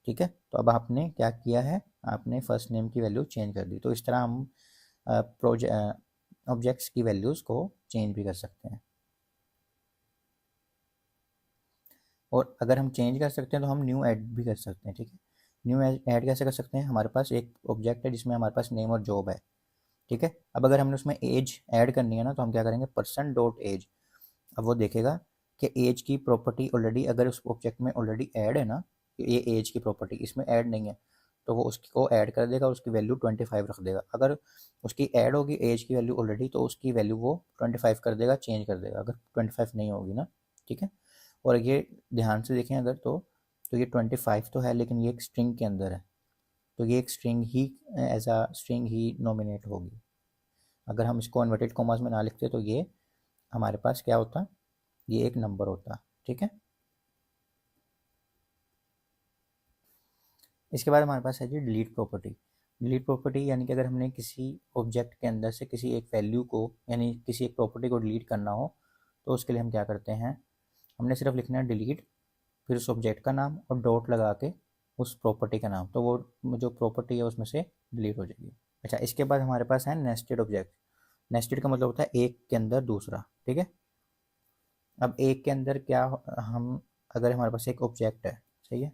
ठीक है। तो अब आपने क्या किया है, आपने फर्स्ट नेम की वैल्यू चेंज कर दी। तो इस तरह हम ऑब्जेक्ट्स की वैल्यूज़ को चेंज भी कर सकते हैं। और अगर हम चेंज कर सकते हैं तो हम न्यू ऐड भी कर सकते हैं। ठीक है। न्यू ऐड कैसे कर सकते हैं, हमारे पास एक ऑब्जेक्ट है जिसमें हमारे पास नेम और जॉब है। ठीक है। अब अगर हमने उसमें एज ऐड करनी है ना, तो हम क्या करेंगे, पर्सन डॉट एज। अब वो देखेगा कि एज की प्रॉपर्टी ऑलरेडी अगर उस ऑब्जेक्ट में ऑलरेडी ऐड है ना, ये एज की प्रॉपर्टी इसमें ऐड नहीं है, तो वो उसको ऐड कर देगा और उसकी वैल्यू 25 रख देगा। अगर उसकी ऐड होगी एज की वैल्यू ऑलरेडी, तो उसकी वैल्यू वो 25 कर देगा, चेंज कर देगा, अगर 25 नहीं होगी ना। ठीक है। और ये ध्यान से देखें अगर, तो ये 25 तो है, लेकिन ये एक स्ट्रिंग के अंदर है, तो ये एक स्ट्रिंग ही एज अ स्ट्रिंग ही नॉमिनेट होगी। अगर हम इसको इन्वर्टेड कॉमास में ना लिखते तो ये हमारे पास क्या होता, ये एक नंबर होता। ठीक है। इसके बाद हमारे पास है जी डिलीट प्रॉपर्टी। डिलीट प्रॉपर्टी यानी कि अगर हमने किसी ऑब्जेक्ट के अंदर से किसी एक वैल्यू को, यानी किसी एक प्रॉपर्टी को डिलीट करना हो, तो उसके लिए हम क्या करते हैं, हमने सिर्फ लिखना है डिलीट, फिर उस ऑब्जेक्ट का नाम और डॉट लगा के उस प्रॉपर्टी का नाम, तो वो जो प्रॉपर्टी है उसमें से डिलीट हो जाएगी। अच्छा, इसके बाद हमारे पास है नेस्टेड ऑब्जेक्ट। नेस्टेड का मतलब होता है एक के अंदर दूसरा। ठीक है। अब एक के अंदर क्या, हम अगर हमारे पास एक ऑब्जेक्ट है, सही है,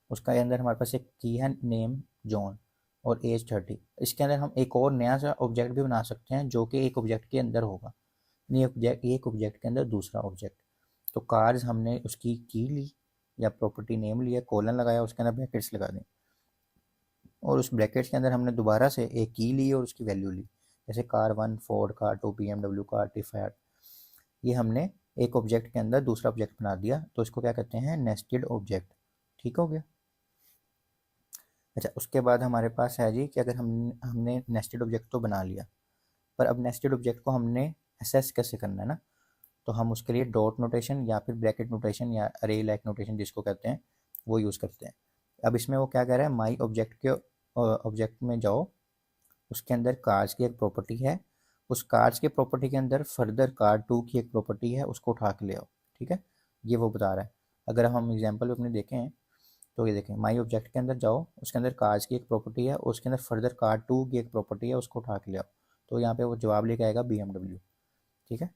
उसका अंदर हमारे पास एक की है नेम जॉन और एज 30, इसके अंदर हम एक और नया सा ऑब्जेक्ट भी बना सकते हैं जो कि एक ऑब्जेक्ट के अंदर होगा, नहीं ऑब्जेक्ट, एक ऑब्जेक्ट के अंदर दूसरा ऑब्जेक्ट। तो कार्स हमने उसकी की ली या प्रॉपर्टी नेम लिया, कॉलन लगाया, उसके अंदर ब्रैकेट्स लगा दें, और उस ब्रैकेट्स के अंदर हमने दोबारा से एक की ली और उसकी वैल्यू ली। जैसे car 1, Ford, car 2, BMW, car T5। ये हमने एक ऑब्जेक्ट के अंदर दूसरा ऑब्जेक्ट बना दिया, तो इसको क्या कहते हैं, नेस्टेड ऑब्जेक्ट। ठीक हो गया। अच्छा, उसके बाद हमारे पास है जी कि अगर हमने नेस्टेड ऑब्जेक्ट तो बना लिया, पर अब नेस्टेड ऑब्जेक्ट को हमने असेस कैसे करना है ना, तो हम उसके लिए डॉट नोटेशन या फिर ब्रैकेट नोटेशन या अरे लाइक नोटेशन जिसको कहते हैं, वो यूज़ करते हैं। अब इसमें वो क्या कह रहा है, माई ऑब्जेक्ट के ऑब्जेक्ट में जाओ, उसके अंदर कार्स की एक प्रॉपर्टी है, उस कार्स के प्रॉपर्टी के अंदर फर्दर कार 2 की एक प्रॉपर्टी है, उसको उठा के ले आओ। ठीक है। ये वो बता रहा है। अगर हम एग्जाम्पल अपने देखें, तो ये देखें, माई ऑब्जेक्ट के अंदर जाओ, उसके अंदर कार्स की एक प्रॉपर्टी है, उसके अंदर फर्दर कार 2 की एक प्रॉपर्टी है, उसको उठा के ले आओ। तो यहाँ पे वो जवाब लेके आएगा BMW। ठीक है।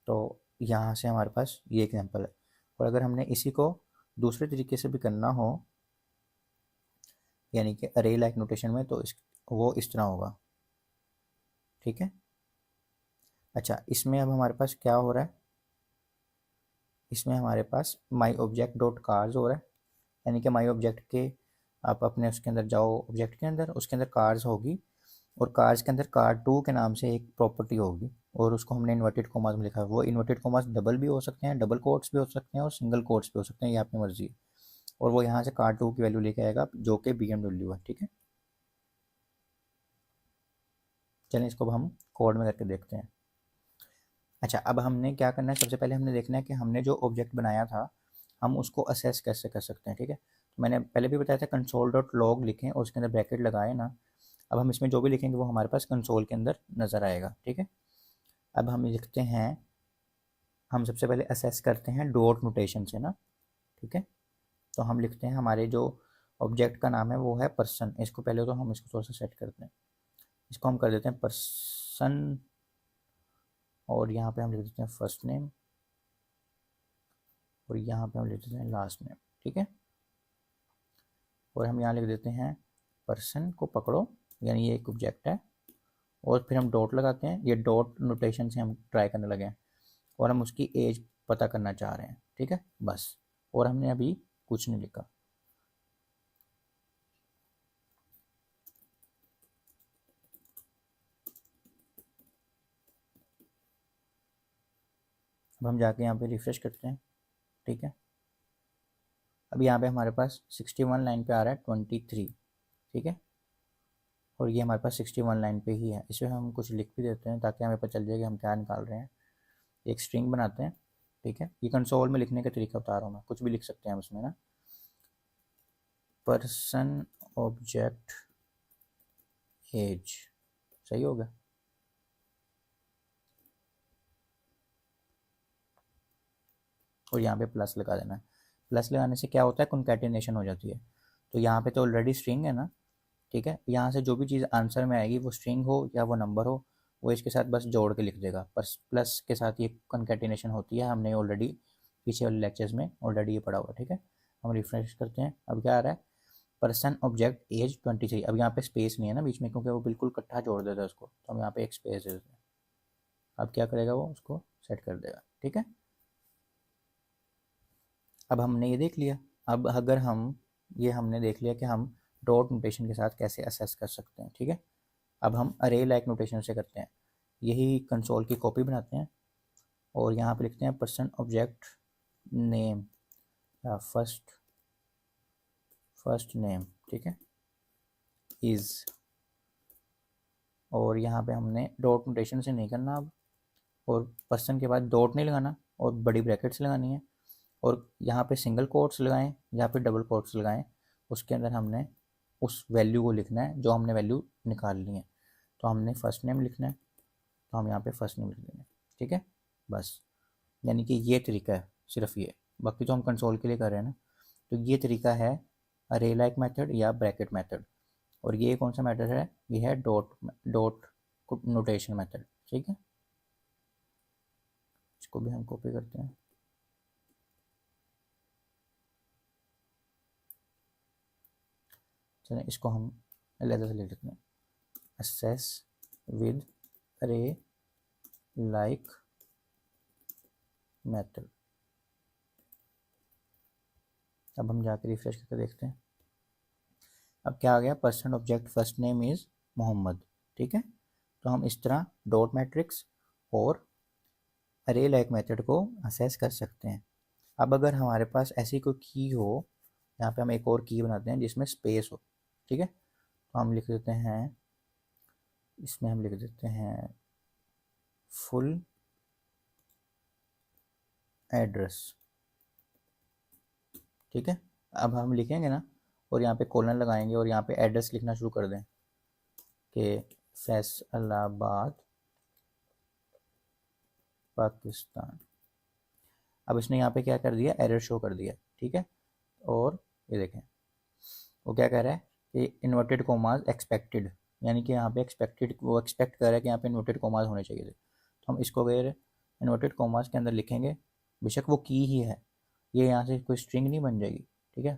तो यहाँ से हमारे पास ये एग्जांपल है। और अगर हमने इसी को दूसरे तरीके से भी करना हो, यानी कि अरे लाइक नोटेशन में, तो वो इस तरह होगा। ठीक है। अच्छा, इसमें अब हमारे पास क्या हो रहा है, इसमें हमारे पास माई ऑब्जेक्ट डॉट कार्स हो रहा है, यानी कि माई ऑब्जेक्ट के आप अपने उसके अंदर जाओ, ऑब्जेक्ट के अंदर, उसके अंदर कार्स होगी, और कार्स के अंदर कार टू के नाम से एक प्रॉपर्टी होगी, और उसको हमने इन्वर्टेड कोमास में लिखा है। वो इन्वर्टेड कोमास डबल भी हो सकते हैं, डबल कोट्स भी हो सकते हैं, और सिंगल कोट्स भी हो सकते हैं, ये अपनी मर्जी है। और वो यहाँ से कार टू की वैल्यू लेके आएगा जो कि BMW है, ठीक है। चलिए इसको अब हम कोड में करके देखते हैं। अच्छा, अब हमने क्या करना है, सबसे पहले हमने देखना है कि हमने जो ऑब्जेक्ट बनाया था हम उसको असेस कैसे कर सकते हैं, ठीक है। तो मैंने पहले भी बताया था कंसोल डॉट लॉग लिखें और उसके अंदर ब्रैकेट लगाए ना। अब हम इसमें जो भी लिखेंगे वो हमारे पास कंसोल के अंदर नज़र आएगा, ठीक है। अब हम लिखते हैं, हम सबसे पहले असेस करते हैं डॉट नोटेशन से ना, ठीक है। तो हम लिखते हैं, हमारे जो ऑब्जेक्ट का नाम है वो है पर्सन। इसको पहले तो हम इसको थोड़ा सा सेट करते हैं, इसको हम कर देते हैं पर्सन, और यहाँ पे हम लिख देते हैं फर्स्ट नेम, और यहाँ पे हम लिख देते हैं लास्ट नेम, ठीक है। और हम यहाँ लिख देते हैं पर्सन को पकड़ो, यानी ये एक ऑब्जेक्ट है, और फिर हम डॉट लगाते हैं। ये डॉट नोटेशन से हम ट्राई करने लगे हैं, और हम उसकी एज पता करना चाह रहे हैं, ठीक है, बस। और हमने अभी कुछ नहीं लिखा। अब हम जाके यहाँ पे रिफ्रेश करते हैं, ठीक है। अब यहाँ पे हमारे पास 61 लाइन पे आ रहा है 23, ठीक है। और ये हमारे पास 61 लाइन पे ही है। इसमें हम कुछ लिख भी देते हैं ताकि हमें पता चल जाए कि हम क्या निकाल रहे हैं। एक स्ट्रिंग बनाते हैं, ठीक है। ये कंसोल में लिखने का तरीका बता रहा हूँ मैं, कुछ भी लिख सकते हैं हम उसमें ना। पर्सन ऑब्जेक्ट एज, सही होगा। और यहाँ पे प्लस लगा देना है। प्लस लगाने से क्या होता है, कॉन्कैटिनेशन हो जाती है। तो यहाँ पे तो ऑलरेडी स्ट्रिंग है ना, ठीक है। यहाँ से जो भी चीज़ आंसर में आएगी वो स्ट्रिंग हो या वो नंबर हो, वो इसके साथ बस जोड़ के लिख देगा। पर प्लस के साथ ये कॉन्कैटिनेशन होती है, हमने ऑलरेडी पीछे वाले लेक्चर्स में ऑलरेडी ये पढ़ा हुआ, ठीक है। हम रिफ्रेश करते हैं, अब क्या आ रहा है, पर्सन ऑब्जेक्ट एज 23। अब यहाँ पे स्पेस नहीं है ना बीच में, क्योंकि वो बिल्कुल इकट्ठा जोड़ देता है उसको, तो हम यहाँ पे एक स्पेस दे देते हैं। अब क्या करेगा, वो उसको सेट कर देगा, ठीक है। अब हमने ये देख लिया। अब अगर हम, ये हमने देख लिया कि हम डॉट नोटेशन के साथ कैसे असेस कर सकते हैं, ठीक है। अब हम अरे लाइक नोटेशन से करते हैं। यही कंसोल की कॉपी बनाते हैं, और यहाँ पे लिखते हैं पर्सन ऑब्जेक्ट नेम या फर्स्ट नेम, ठीक है, इज़। और यहाँ पे हमने डॉट नोटेशन से नहीं करना अब, और पर्सन के बाद डॉट नहीं लगाना, और बड़ी ब्रैकेट्स लगानी है। और यहाँ पे सिंगल कोट्स लगाएं या फिर डबल कोट्स लगाएं, उसके अंदर हमने उस वैल्यू को लिखना है जो हमने वैल्यू निकाल ली है। तो हमने फर्स्ट नेम लिखना है, तो हम यहाँ पे फर्स्ट नेम लिख देंगे, ठीक है, बस। यानी कि ये तरीका है, सिर्फ ये। बाकी तो हम कंसोल के लिए कर रहे हैं ना। तो ये तरीका है अरे लाइक मेथड या ब्रैकेट मेथड। और ये कौन सा मेथड है, ये है डॉट डॉट नोटेशन मेथड, ठीक है। इसको भी हम कॉपी करते हैं। चलिए इसको हम अलग से लिख देते हैं, असेस विद अरे लाइक मेथड। अब हम जाकर रिफ्रेश करके देखते हैं। अब क्या आ गया, person object first name is Mohammed, ठीक है। तो हम इस तरह डॉट मैट्रिक्स और अरे लाइक मेथड को असेस कर सकते हैं। अब अगर हमारे पास ऐसी कोई की हो, यहाँ पे हम एक और की बनाते हैं जिसमें स्पेस हो, ठीक है। तो हम लिख देते हैं, इसमें हम लिख देते हैं फुल एड्रेस, ठीक है। अब हम लिखेंगे ना, और यहाँ पे कॉलन लगाएंगे और यहाँ पे एड्रेस लिखना शुरू कर दें कि फैसलाबाद पाकिस्तान। अब इसने यहाँ पे क्या कर दिया, एरर शो कर दिया, ठीक है। और ये देखें वो क्या कह रहा है कि इन्वर्टेड कोमास एक्सपेक्टेड, यानी कि यहाँ पे एक्सपेक्टेड, वो एक्सपेक्ट कर रहा है कि यहाँ पे इन्वर्टेड कोमास होने चाहिए थे। तो हम इसको अगर इन्वर्टेड कोमास के अंदर लिखेंगे, बेशक वो की ही है, ये यहाँ से कोई स्ट्रिंग नहीं बन जाएगी, ठीक है।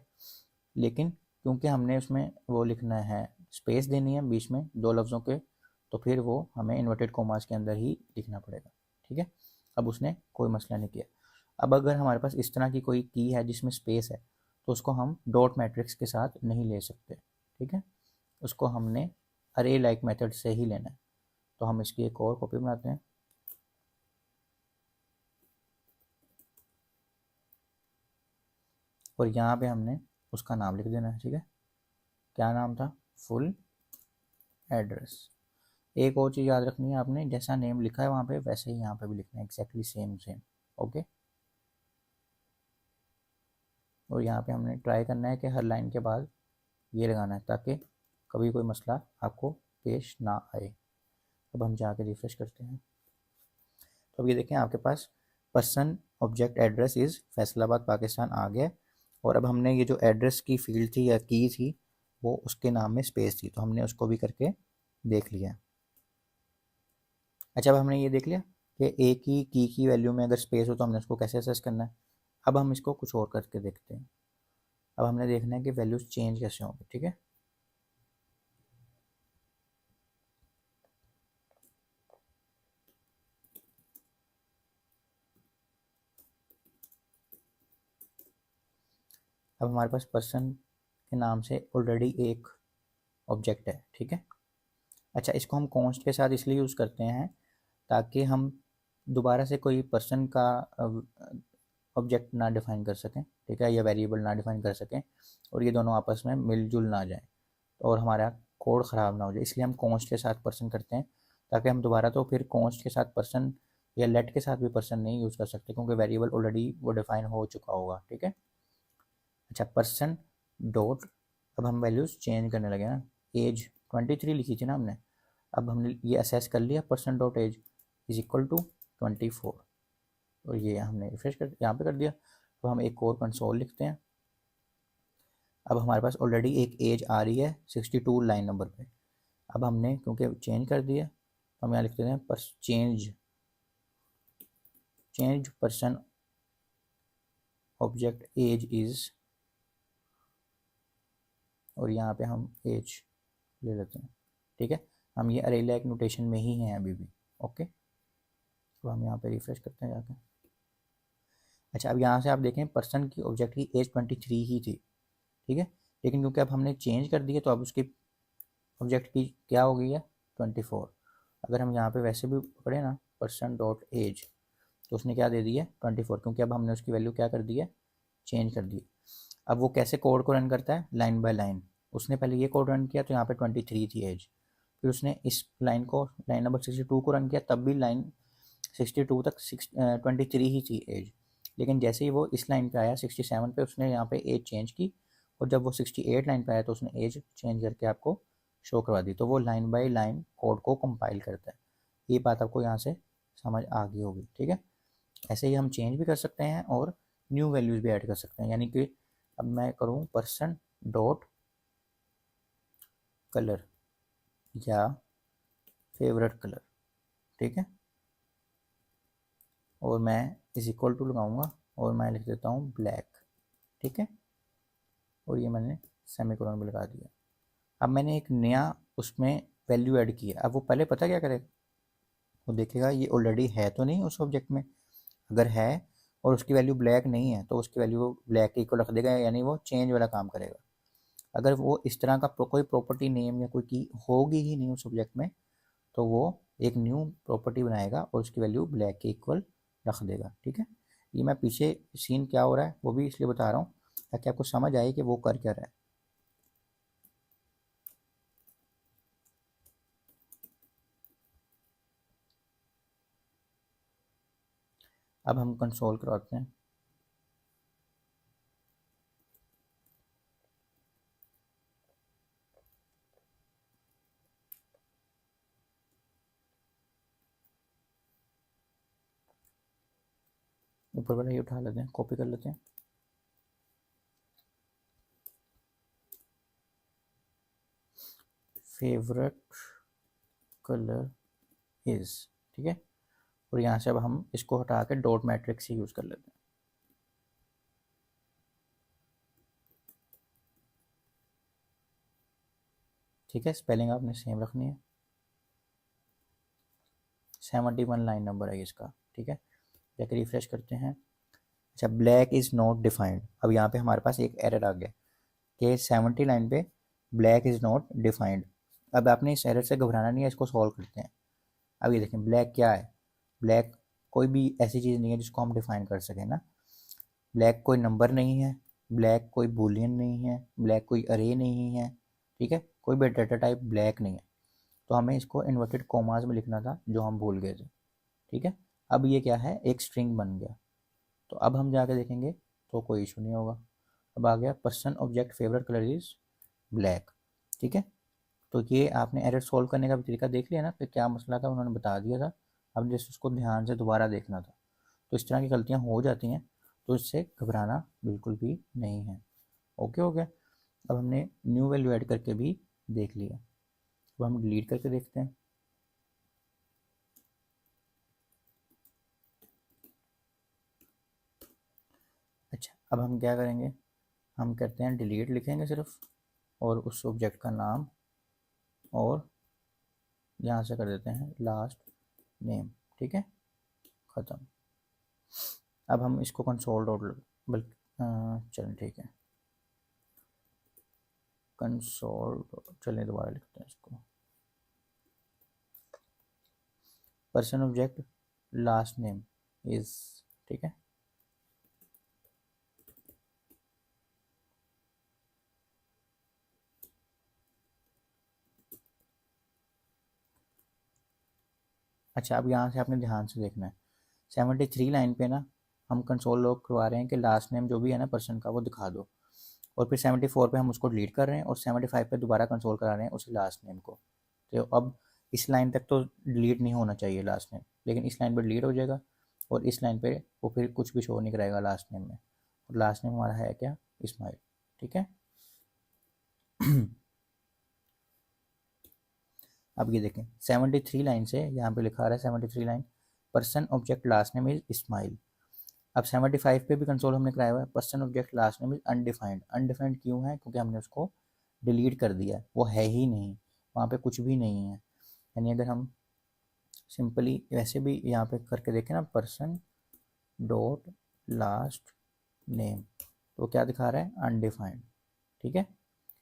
लेकिन क्योंकि हमने उसमें वो लिखना है, स्पेस देनी है बीच में दो लफ्ज़ों के, तो फिर वो हमें इन्वर्टेड कोमास के अंदर ही लिखना पड़ेगा, ठीक है। अब उसने कोई मसला नहीं किया। अब अगर हमारे पास इस तरह की कोई की है जिसमें स्पेस है, तो उसको हम डॉट मैट्रिक्स के साथ नहीं ले सकते, ठीक है। उसको हमने अरे लाइक मेथड से ही लेना है। तो हम इसकी एक और कॉपी बनाते हैं और यहाँ पे हमने उसका नाम लिख देना है, ठीक है। क्या नाम था? Full address. एक और चीज़ याद रखनी है आपने, जैसा नेम लिखा है वहाँ पे वैसे ही यहाँ पे भी लिखना है, एग्जैक्टली सेम सेम। ओके। और यहाँ पे हमने ट्राई करना है कि हर लाइन के बाद ये लगाना है ताकि कभी कोई मसला आपको पेश ना आए। अब हम जाके रिफ्रेश करते हैं तो अब ये देखें आपके पास person object address is Faisalabad Pakistan आ गया। और अब हमने ये जो एड्रेस की फील्ड थी या की थी वो उसके नाम में स्पेस थी, तो हमने उसको भी करके देख लिया। अच्छा, अब हमने ये देख लिया कि एक ही की वैल्यू में अगर स्पेस हो तो हमने उसको कैसे असेस करना है। अब हम इसको कुछ और करके देखते हैं। अब हमने देखना है कि वैल्यूज़ चेंज कैसे होंगे, ठीक है। अब हमारे पास पर्सन के नाम से ऑलरेडी एक ऑब्जेक्ट है, ठीक है। अच्छा, इसको हम कॉन्स्ट के साथ इसलिए यूज़ करते हैं ताकि हम दोबारा से कोई पर्सन का ऑब्जेक्ट ना डिफाइन कर सकें, ठीक है, या वेरिएबल ना डिफाइन कर सकें और ये दोनों आपस में मिलजुल ना जाए और हमारा कोड ख़राब ना हो जाए। इसलिए हम कॉन्स्ट के साथ पर्सन करते हैं ताकि हम दोबारा तो फिर कॉन्स्ट के साथ पर्सन या लेट के साथ भी पर्सन नहीं यूज़ कर सकते क्योंकि वेरिएबल ऑलरेडी वो डिफाइन हो चुका होगा, ठीक है। अच्छा, पर्सन डॉट, अब हम वैल्यूज़ चेंज करने लगे ना। एज 23 लिखी थी ना हमने, अब हमने ये असेस कर लिया person dot age is equal to 24 और ये हमने रिफ्रेश कर यहाँ पे कर दिया। तो हम एक और कंसोल लिखते हैं। अब हमारे पास ऑलरेडी एक एज आ रही है 62 लाइन नंबर पे। अब हमने क्योंकि चेंज कर दिया तो हम यहाँ लिख देते हैं पर change person object age is, और यहाँ पे हम एज ले लेते हैं, ठीक है। हम ये अरे लाइक नोटेशन में ही हैं अभी भी। ओके, तो हम यहाँ पे रिफ्रेश करते हैं जाके। अच्छा, अब यहाँ से आप देखें पर्सन की ऑब्जेक्ट की एज 23 ही थी, ठीक है। लेकिन क्योंकि अब हमने चेंज कर दिया तो अब उसकी ऑब्जेक्ट की क्या हो गई है 24। अगर हम यहाँ पे वैसे भी पकड़े ना पर्सन डॉट एज तो उसने क्या दे दिया 24 क्योंकि अब हमने उसकी वैल्यू क्या कर दी है, चेंज कर दी। अब वो कैसे कोड को रन करता है, लाइन बाय लाइन। उसने पहले ये कोड रन किया तो यहाँ पे 23 थी एज, फिर उसने इस लाइन को लाइन नंबर 62 को रन किया तब भी लाइन 62 तक 23 ही थी एज। लेकिन जैसे ही वो इस लाइन पे आया 67 पे उसने यहाँ पे एज चेंज की और जब वो 68 लाइन पे आया तो उसने एज चेंज करके आपको शो करवा दी। तो वो लाइन बाय लाइन कोड को कंपाइल करता है। ये बात आपको यहाँ से समझ आ गई होगी, ठीक है। ऐसे ही हम चेंज भी कर सकते हैं और न्यू वैल्यूज़ भी ऐड कर सकते हैं। यानी कि अब मैं करूँ पर्सन डॉट कलर या फेवरेट कलर, ठीक है, और मैं इज इक्वल टू लगाऊंगा और मैं लिख देता हूँ ब्लैक, ठीक है, और ये मैंने सेमीकोलन में लगा दिया। अब मैंने एक नया उसमें वैल्यू ऐड किया। अब वो पहले पता क्या करेगा, वो देखेगा ये ऑलरेडी है तो नहीं उस ऑब्जेक्ट में। अगर है और उसकी वैल्यू ब्लैक नहीं है तो उसकी वैल्यू ब्लैक इक्वल रख देगा, यानी वो चेंज वाला काम करेगा। अगर वो इस तरह का कोई प्रॉपर्टी नेम या कोई की होगी ही नहीं उस ऑब्जेक्ट में तो वो एक न्यू प्रॉपर्टी बनाएगा और उसकी वैल्यू ब्लैक के इक्वल रख देगा, ठीक है। ये मैं पीछे सीन क्या हो रहा है वो भी इसलिए बता रहा हूँ ताकि आपको समझ आए कि वो कर क्या रहा है। अब हम कंसोल करवाते हैं। ऊपर वाला ये उठा लेते हैं, कॉपी कर लेते हैं। फेवरेट कलर इज, ठीक है, और यहाँ से अब हम इसको हटा के डॉट मैट्रिक्स ही यूज़ कर लेते हैं। ठीक है, स्पेलिंग आपने सेम रखनी है। 71 लाइन नंबर है इसका, ठीक है। जाके रिफ्रेश करते हैं अच्छा, ब्लैक इज़ नॉट डिफाइंड। अब यहाँ पे हमारे पास एक एरर आ गया कि 70 लाइन पे ब्लैक इज़ नॉट डिफाइंड। अब आपने इस एरर से घबराना नहीं है, इसको सॉल्व करते हैं। अब ये देखें, ब्लैक क्या है? ब्लैक कोई भी ऐसी चीज़ नहीं है जिसको हम डिफाइन कर सकें ना। ब्लैक कोई नंबर नहीं है, ब्लैक कोई बूलियन नहीं है, ब्लैक कोई अरे नहीं है, ठीक है, कोई भी डाटा टाइप ब्लैक नहीं है। तो हमें इसको इन्वर्टेड कॉमास में लिखना था, जो हम भूल गए थे, ठीक है। अब ये क्या है, एक स्ट्रिंग बन गया। तो अब हम जाके देखेंगे तो कोई इशू नहीं होगा। अब आ गया person object favourite colour is black, ठीक है। तो ये आपने एरर सॉल्व करने का भी तरीका देख लिया ना कि क्या मसला था, उन्होंने बता दिया था। अब जैसे उसको ध्यान से दोबारा देखना था। तो इस तरह की गलतियाँ हो जाती हैं, तो इससे घबराना बिल्कुल भी नहीं है। ओके हो गया। अब हमने न्यू वैल्यू ऐड करके भी देख लिया। अब हम डिलीट करके देखते हैं। अच्छा, अब हम क्या करेंगे, हम करते हैं डिलीट लिखेंगे सिर्फ, और उस ऑब्जेक्ट का नाम, और यहाँ से कर देते हैं लास्ट नेम, ठीक है, ख़त्म। अब हम इसको कंसोल डॉट बल्कि चलें ठीक है, कंसोल, चलिए दोबारा लिखते हैं इसको, person object last name is, ठीक है। अच्छा, अब यहाँ से आपने ध्यान से देखना है, 73 लाइन पे ना हम कंसोल लॉग करवा रहे हैं कि लास्ट नेम जो भी है ना पर्सन का वो दिखा दो, और फिर 74 पे हम उसको डिलीट कर रहे हैं, और 75 पे दोबारा कंसोल करा रहे हैं उसी लास्ट नेम को। तो अब इस लाइन तक तो डिलीट नहीं होना चाहिए लास्ट नेम, लेकिन इस लाइन पर डिलीट हो जाएगा, और इस लाइन पे वो फिर कुछ भी शो नहीं कराएगा लास्ट नेम में। और लास्ट नेम हमारा है क्या, इस्माइल, ठीक है। अब ये देखें 73 लाइन से यहाँ पे लिखा रहा है 73 line, person object last name is Ismail. अब 75 पे भी कंसोल हमने कराया हुआ है, person object last name is undefined. Undefined क्यों है? क्योंकि हमने उसको डिलीट कर दिया है, वो है ही नहीं, वहाँ पे कुछ भी नहीं है। यानी अगर हम सिंपली वैसे भी यहाँ पे करके देखें ना, पर्सन डॉट लास्ट नेम, तो क्या दिखा रहा है, अनडिफाइंड, ठीक है।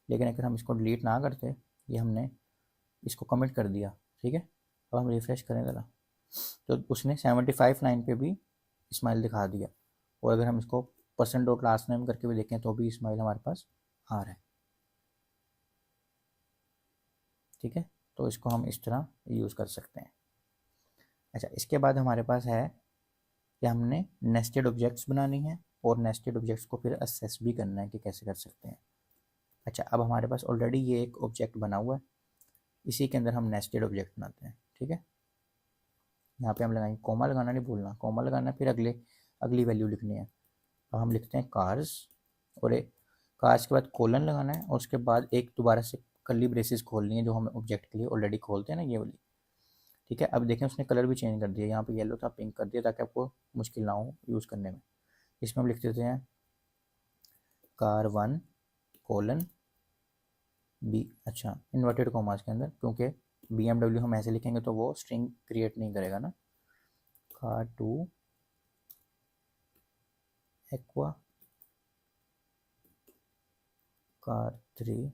लेकिन अगर हम इसको डिलीट ना करते, ये हमने इसको कमिट कर दिया, ठीक है। अब हम रिफ्रेश करें ज़रा, तो उसने 75 लाइन पे भी इस्माइल दिखा दिया, और अगर हम इसको पर्सन डॉट लास्ट नेम करके भी देखें तो भी इस्माइल हमारे पास आ रहा है, ठीक है। तो इसको हम इस तरह यूज़ कर सकते हैं। अच्छा, इसके बाद हमारे पास है कि हमने नेस्टेड ऑब्जेक्ट्स बनानी है, और नेस्टेड ऑब्जेक्ट्स को फिर असेस भी करना है कि कैसे कर सकते हैं। अच्छा, अब हमारे पास ऑलरेडी ये एक ऑब्जेक्ट बना हुआ है, इसी के अंदर हम नेस्टेड ऑब्जेक्ट बनाते हैं, ठीक है। यहाँ पे हम लगाएंगे, कोमा लगाना नहीं भूलना, कोमा लगाना फिर अगली वैल्यू लिखनी है। अब हम लिखते हैं कार्स, और एक कार्स के बाद कोलन लगाना है, और उसके बाद एक दोबारा से कर्ली ब्रेसेस खोलनी है, जो हम ऑब्जेक्ट के लिए ऑलरेडी खोलते हैं ना, ये वाली, ठीक है। अब देखें उसने कलर भी चेंज कर दिया, यहाँ पे येलो था पिंक कर दिया, ताकि आपको मुश्किल ना हो यूज़ करने में। इसमें हम लिख देते हैं कार 1 कोलन बी, अच्छा इन्वर्टेड कॉमास के अंदर, क्योंकि BMW हम ऐसे लिखेंगे तो वो स्ट्रिंग क्रिएट नहीं करेगा ना। कार 2 एक्वा, कार 3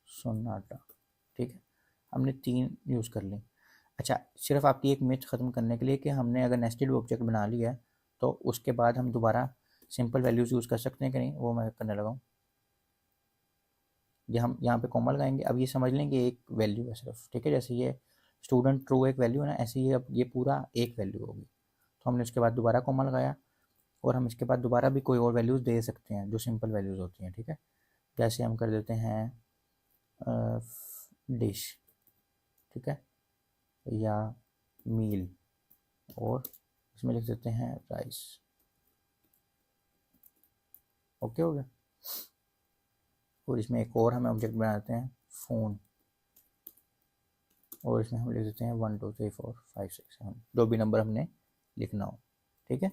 सोनाटा, ठीक है। हमने 3 यूज़ कर ली। अच्छा, सिर्फ आपकी एक मिथ ख़त्म करने के लिए कि हमने अगर नेस्टेड ऑब्जेक्ट बना लिया है तो उसके बाद हम दोबारा सिंपल वैल्यूज़ यूज़ कर सकते हैं कि नहीं, वो मैं करने लगा हूँ। ये हम यहाँ पे कॉमा लगाएंगे। अब ये समझ लें कि एक वैल्यू है सिर्फ, ठीक है। जैसे ये स्टूडेंट ट्रू एक वैल्यू है ना, ऐसे ही अब ये पूरा एक वैल्यू होगी। तो हमने उसके बाद दोबारा कॉमा लगाया, और हम इसके बाद दोबारा भी कोई और वैल्यूज़ दे सकते हैं जो सिंपल वैल्यूज़ होती हैं, ठीक है। जैसे हम कर देते हैं डिश, ठीक है, या मील, और इसमें लिख देते हैं राइस। ओके हो गया। और इसमें एक और हमें ऑब्जेक्ट बनाते हैं फ़ोन, और इसमें हम लिख देते हैं 1 2 3 4 5 6 7, जो भी नंबर हमने लिखना हो, ठीक है।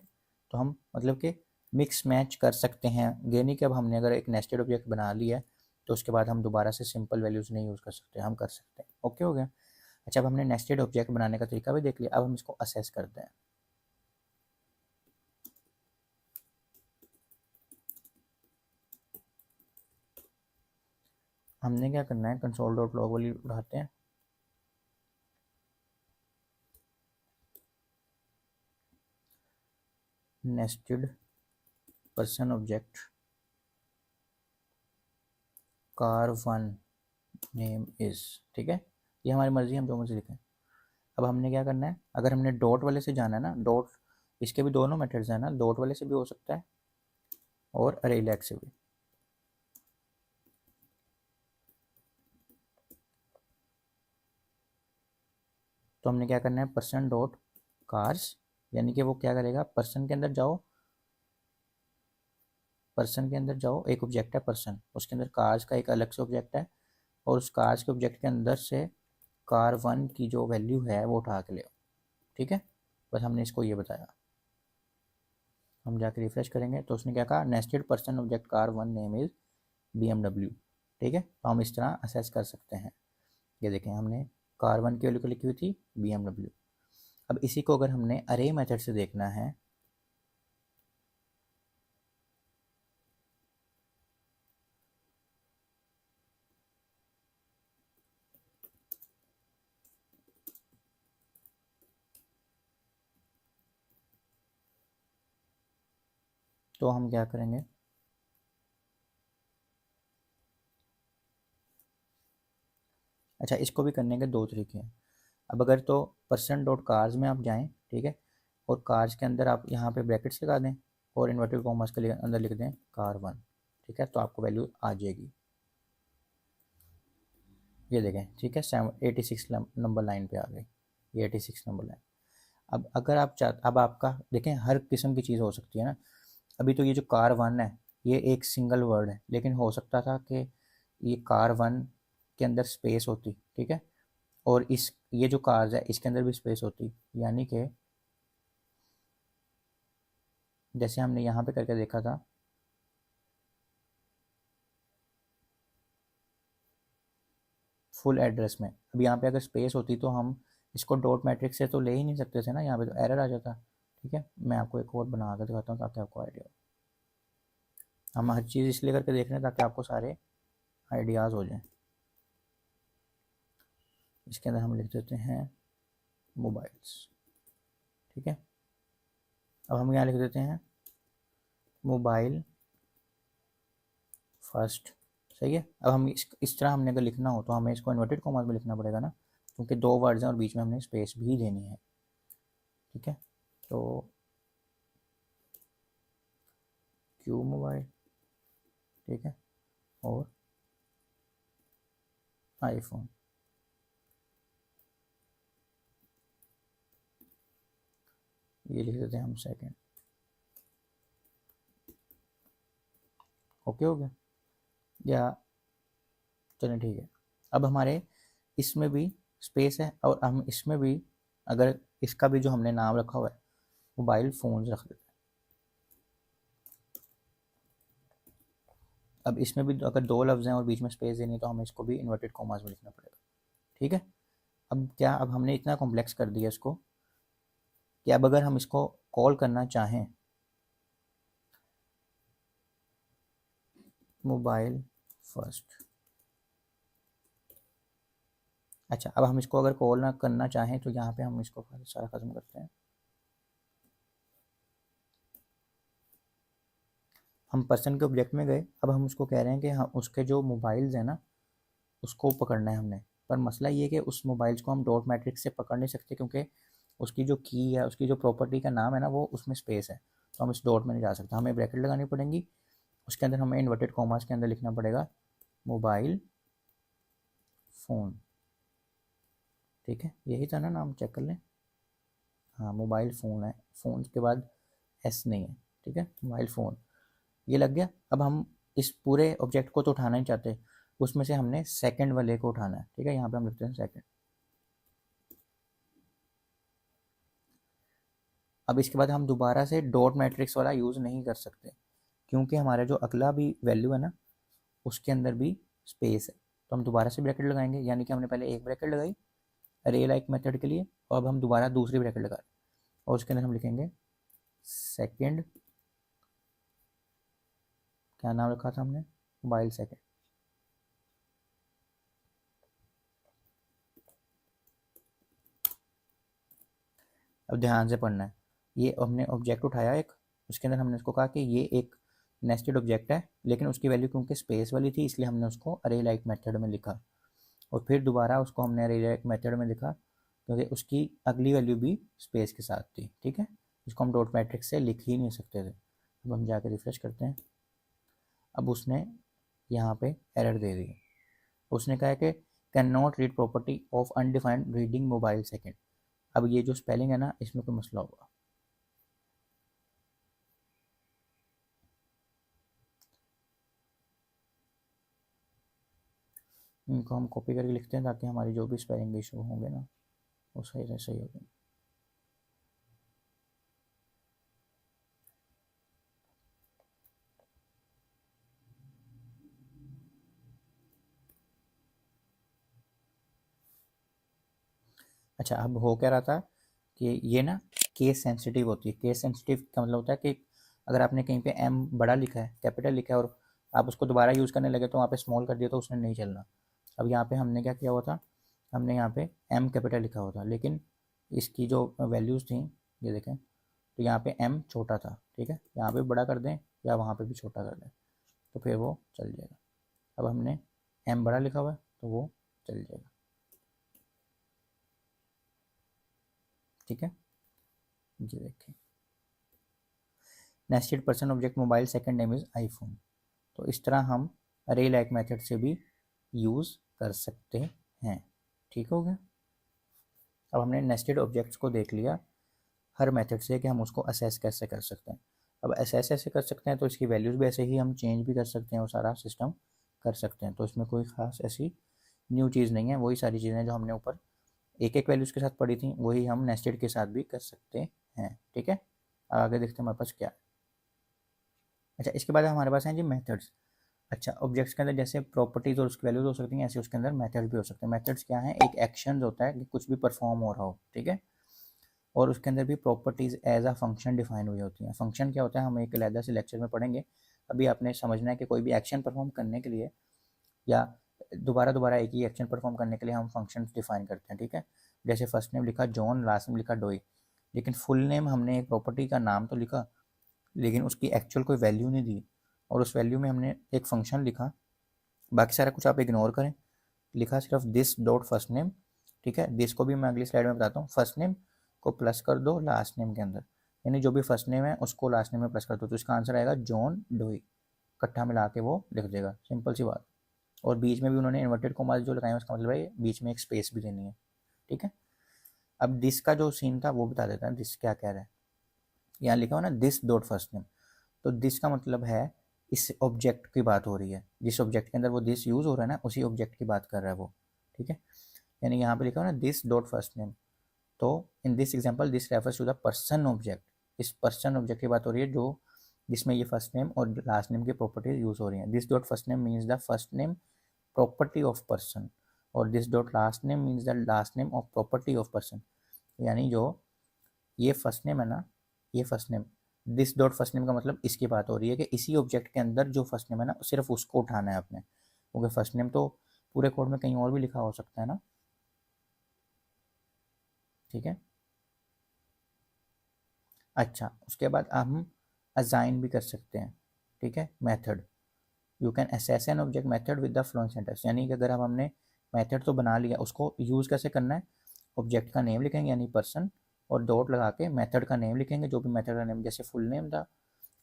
तो हम मतलब कि मिक्स मैच कर सकते हैं, ये नहीं कि अब हमने अगर एक नेस्टेड ऑब्जेक्ट बना लिया है तो उसके बाद हम दोबारा से सिंपल वैल्यूज़ नहीं यूज़ कर सकते, हम कर सकते हैं। ओके हो गया। अच्छा, अब हमने नेस्टेड ऑब्जेक्ट बनाने का तरीका भी देख लिया, अब हम इसको असेस करते हैं। हमने क्या करना है, कंसोल डॉट लॉग वाली उठाते हैं, nested person object car1 name is, ठीक है, ये हमारी मर्जी है, हम जो मर्जी लिखें। अब हमने क्या करना है, अगर हमने डॉट वाले से जाना है ना, डॉट, इसके भी दोनों मेथड्स हैं ना, डॉट वाले से भी हो सकता है और अरे लैग से भी। तो हमने क्या करना है, पर्सन डॉट कार्स, यानी कि वो क्या करेगा, पर्सन के अंदर जाओ, पर्सन के अंदर जाओ, एक ऑब्जेक्ट है पर्सन, उसके अंदर कार्स का एक अलग से ऑब्जेक्ट है, और उस कार्स के ऑब्जेक्ट के अंदर से car1 की जो वैल्यू है वो उठा के ले आओ, ठीक है। बस हमने इसको ये बताया। हम जाके रिफ्रेश करेंगे तो उसने क्या कहा, nested person object car1 name is BMW, ठीक है। तो हम इस तरह असेस कर सकते हैं। ये देखें, हमने car1 की वैल्यू को लिखी हुई थी BMW। अब इसी को अगर हमने अरे मेथड से देखना है, तो हम क्या करेंगे, अच्छा इसको भी करने के दो तरीके हैं। अब अगर तो पर्सन डॉट कार्स में आप जाएं, ठीक है, और कार्स के अंदर आप यहाँ पे ब्रैकेट्स लगा दें और इन्वर्टेड कॉमर्स के अंदर लिख दें car1, ठीक है, तो आपको वैल्यू आ जाएगी। ये देखें, ठीक है, 86 नंबर लाइन पे आ गई, ये 86 नंबर लाइन। अब अगर आप अब आपका देखें, हर किस्म की चीज़ हो सकती है ना। अभी तो ये जो car1 है, ये एक सिंगल वर्ड है, लेकिन हो सकता था कि ये car1 के अंदर स्पेस होती, ठीक है, और इस ये जो कार्स है इसके अंदर भी स्पेस होती, यानी कि जैसे हमने यहाँ पे करके देखा था, फुल एड्रेस में। अब यहाँ पे अगर स्पेस होती तो हम इसको डॉट मैट्रिक्स से तो ले ही नहीं सकते थे ना, यहाँ पे तो एरर आ जाता। ठीक है, मैं आपको एक और बना कर दिखाता हूँ ताकि आपको आइडिया हो। हम हर चीज़ इसलिए करके देख रहे हैं ताकि आपको सारे आइडियाज़ हो जाएं। इसके अंदर हम लिख देते हैं मोबाइल्स, ठीक है। अब हम यहाँ लिख देते हैं मोबाइल फर्स्ट, सही है। अब हम इस तरह हमने अगर लिखना हो तो हमें इसको इन्वर्टेड कॉमास में लिखना पड़ेगा ना, क्योंकि दो वर्ड्स हैं और बीच में हमने स्पेस भी देनी है, ठीक है। तो क्यू मोबाइल, ठीक है, और आईफोन, ये लिख देते हैं हम सेकंड। ओके हो गया, या चलिए ठीक है। अब हमारे इसमें भी स्पेस है और हम इसमें भी, अगर इसका भी जो हमने नाम रखा हुआ है मोबाइल फ़ोन रख देते हैं। अब इसमें भी अगर दो लफ्ज़ हैं और बीच में स्पेस देनी है तो हमें इसको भी इन्वर्टेड कॉमास में लिखना पड़ेगा, ठीक है। अब क्या, अब हमने इतना कॉम्प्लेक्स कर दिया इसको कि अब अगर हम इसको कॉल करना चाहें मोबाइल फर्स्ट, अच्छा अब हम इसको अगर कॉल ना करना चाहें तो यहाँ पे हम इसको सारा ख़त्म करते हैं। हम पर्सन के ऑब्जेक्ट में गए, अब हम उसको कह रहे हैं कि हाँ उसके जो मोबाइल्स हैं ना उसको पकड़ना है हमने। पर मसला ये है कि उस मोबाइल्स को हम डॉट मैट्रिक्स से पकड़ नहीं सकते, क्योंकि उसकी जो की है, उसकी जो प्रॉपर्टी का नाम है ना, वो उसमें स्पेस है, तो हम इस डॉट में नहीं जा सकते, हमें ब्रैकेट लगानी पड़ेंगी। उसके अंदर हमें इन्वर्टेड कॉमास के अंदर लिखना पड़ेगा मोबाइल फ़ोन, ठीक है, यही था ना नाम, चेक कर लें। हाँ मोबाइल फ़ोन है, फ़ोन के बाद एस नहीं है, ठीक है, मोबाइल फ़ोन, ये लग गया। अब हम इस पूरे ऑब्जेक्ट को तो उठाना ही चाहते, उसमें से हमने सेकंड वाले को उठाना है, ठीक है, यहाँ पे हम लिखते हैं सेकंड। अब इसके बाद हम दोबारा से डॉट मैट्रिक्स वाला यूज़ नहीं कर सकते, क्योंकि हमारा जो अगला भी वैल्यू है ना उसके अंदर भी स्पेस है, तो हम दोबारा से ब्रैकेट लगाएंगे, यानी कि हमने पहले एक ब्रैकेट लगाई, अरे लाइक मेथड के लिए, और अब हम दोबारा दूसरी ब्रैकेट लगा रहे हैं और उसके अंदर हम लिखेंगे सेकंड, क्या नाम रखा था हमने, मोबाइल सेकंड। अब ध्यान से पढ़ना है, ये हमने ऑब्जेक्ट उठाया एक, उसके अंदर हमने उसको कहा कि ये एक नेस्टेड ऑब्जेक्ट है, लेकिन उसकी वैल्यू क्योंकि स्पेस वाली थी इसलिए हमने उसको अरे लाइक मेथड में लिखा, और फिर दोबारा उसको हमने अरे लाइक मेथड में लिखा क्योंकि उसकी अगली वैल्यू भी स्पेस के साथ थी। ठीक है, इसको हम डॉट मैट्रिक्स से लिख ही नहीं सकते थे। अब हम जाकर रिफ्रेश करते हैं, अब उसने यहाँ पे एरर दे दी, उसने कहा है कि can not read property of undefined reading mobile second. अब ये जो स्पेलिंग है ना, इसमें कोई मसला होगा। इनको हम कॉपी करके लिखते हैं ताकि हमारी जो भी स्पेलिंग इशू होंगे ना वो सही से सही होंगे। अच्छा, अब हो क्या रहा था कि ये ना केस सेंसिटिव होती है। केस सेंसिटिव का मतलब होता है कि अगर आपने कहीं पे एम बड़ा लिखा है, कैपिटल लिखा है, और आप उसको दोबारा यूज़ करने लगे तो वहाँ पे स्मॉल कर दिया तो उसने नहीं चलना। अब यहाँ पे हमने क्या किया हुआ था, हमने यहाँ पे एम कैपिटल लिखा हुआ था, लेकिन इसकी जो वैल्यूज़ थी ये देखें, तो यहाँ पे एम छोटा था। ठीक है, यहाँ पे बड़ा कर दें या वहाँ पे भी छोटा कर दें तो फिर वो चल जाएगा। अब हमने एम बड़ा लिखा हुआ है तो वो चल जाएगा। ठीक है, ये देखें, nested person object mobile second name is iPhone. तो इस तरह हम अरे लाइक मेथड से भी यूज़ कर सकते हैं। ठीक हो गया। अब हमने नेस्टेड ऑब्जेक्ट्स को देख लिया हर मेथड से कि हम उसको असेस कैसे कर सकते हैं। अब असेस ऐसे कर सकते हैं तो इसकी वैल्यूज़ भी ऐसे ही हम चेंज भी कर सकते हैं और सारा सिस्टम कर सकते हैं। तो इसमें कोई ख़ास ऐसी न्यू चीज़ नहीं है, वही सारी चीज़ें जो हमने ऊपर एक एक वैल्यूज़ के साथ पढ़ी थी वही हम नेस्टेड के साथ भी कर सकते हैं। ठीक है, अब आगे देखते हैं हमारे पास क्या है। अच्छा, इसके बाद हमारे पास हैं जी मेथड्स। अच्छा, ऑब्जेक्ट्स के अंदर जैसे प्रॉपर्टीज और उसकी वैल्यूज हो सकती हैं, ऐसे उसके अंदर मेथड्स भी हो सकते हैं। मेथड्स क्या है, एक एक्शन होता है कि कुछ भी परफॉर्म हो रहा हो। ठीक है, और उसके अंदर भी properties as a function define हुई होती हैं। फंक्शन क्या होता है हम एक अलग से लेक्चर में पढ़ेंगे। अभी आपने समझना है कि कोई भी एक्शन परफॉर्म करने के लिए या दोबारा दोबारा एक ही एक्शन परफॉर्म करने के लिए हम फंक्शन डिफाइन करते हैं। ठीक है, जैसे फर्स्ट नेम लिखा जॉन, लास्ट नेम लिखा डोई, लेकिन फुल नेम हमने एक प्रॉपर्टी का नाम तो लिखा लेकिन उसकी एक्चुअल कोई वैल्यू नहीं दी, और उस वैल्यू में हमने एक फंक्शन लिखा। बाकी सारा कुछ आप इग्नोर करें, लिखा सिर्फ दिस डॉट फर्स्ट नेम। ठीक है, दिस को भी मैं अगली स्लाइड में बताता हूँ। फर्स्ट नेम को प्लस कर दो लास्ट नेम के अंदर, यानी जो भी फर्स्ट नेम है उसको लास्ट नेम में प्लस कर दो, तो इसका आंसर आएगा जॉन डोई। इकट्ठा मिला के वो लिख देगा, सिंपल सी बात। और बीच में भी उन्होंने इन्वर्टेड कोमास जो लगाए हैं उसका मतलब है बीच में एक स्पेस भी देनी है। ठीक है, अब दिस का जो सीन था वो बता देता है, दिस क्या कह रहा है। यहाँ लिखा हो ना दिस डॉट फर्स्ट नेम, तो दिस का मतलब है इस ऑब्जेक्ट की बात हो रही है, जिस ऑब्जेक्ट के अंदर वो दिस यूज हो रहा है ना उसी ऑब्जेक्ट की बात कर रहा है वो। ठीक है, यानी यहाँ पे लिखा हो ना दिस डॉट फर्स्ट नेम, तो in this example this refers to the person object. इस पर्सन ऑब्जेक्ट की बात हो रही है जो जिसमें ये फर्स्ट नेम और लास्ट नेम की प्रॉपर्टीज यूज हो रही हैं। This dot first name means the first name property of person, और this dot last name means the last name of property of person. यानी जो ये फर्स्ट नेम है ना, ये first name, this dot first name का मतलब इसकी बात हो रही है कि इसी ऑब्जेक्ट के अंदर जो फर्स्ट नेम है ना सिर्फ उसको उठाना है आपने, क्योंकि फर्स्ट नेम तो पूरे कोड में कहीं और भी लिखा हो सकता है ना। ठीक है, अच्छा उसके बाद हम असाइन भी कर सकते हैं। ठीक है, method, you can assess an object method with the flowing sentence, यानी कि अगर अब हमने मेथड तो बना लिया उसको यूज़ कैसे करना है, ऑब्जेक्ट का नेम लिखेंगे यानी पर्सन, और डॉट लगा के मेथड का नेम लिखेंगे जो भी मेथड का नेम, जैसे फुल नेम था,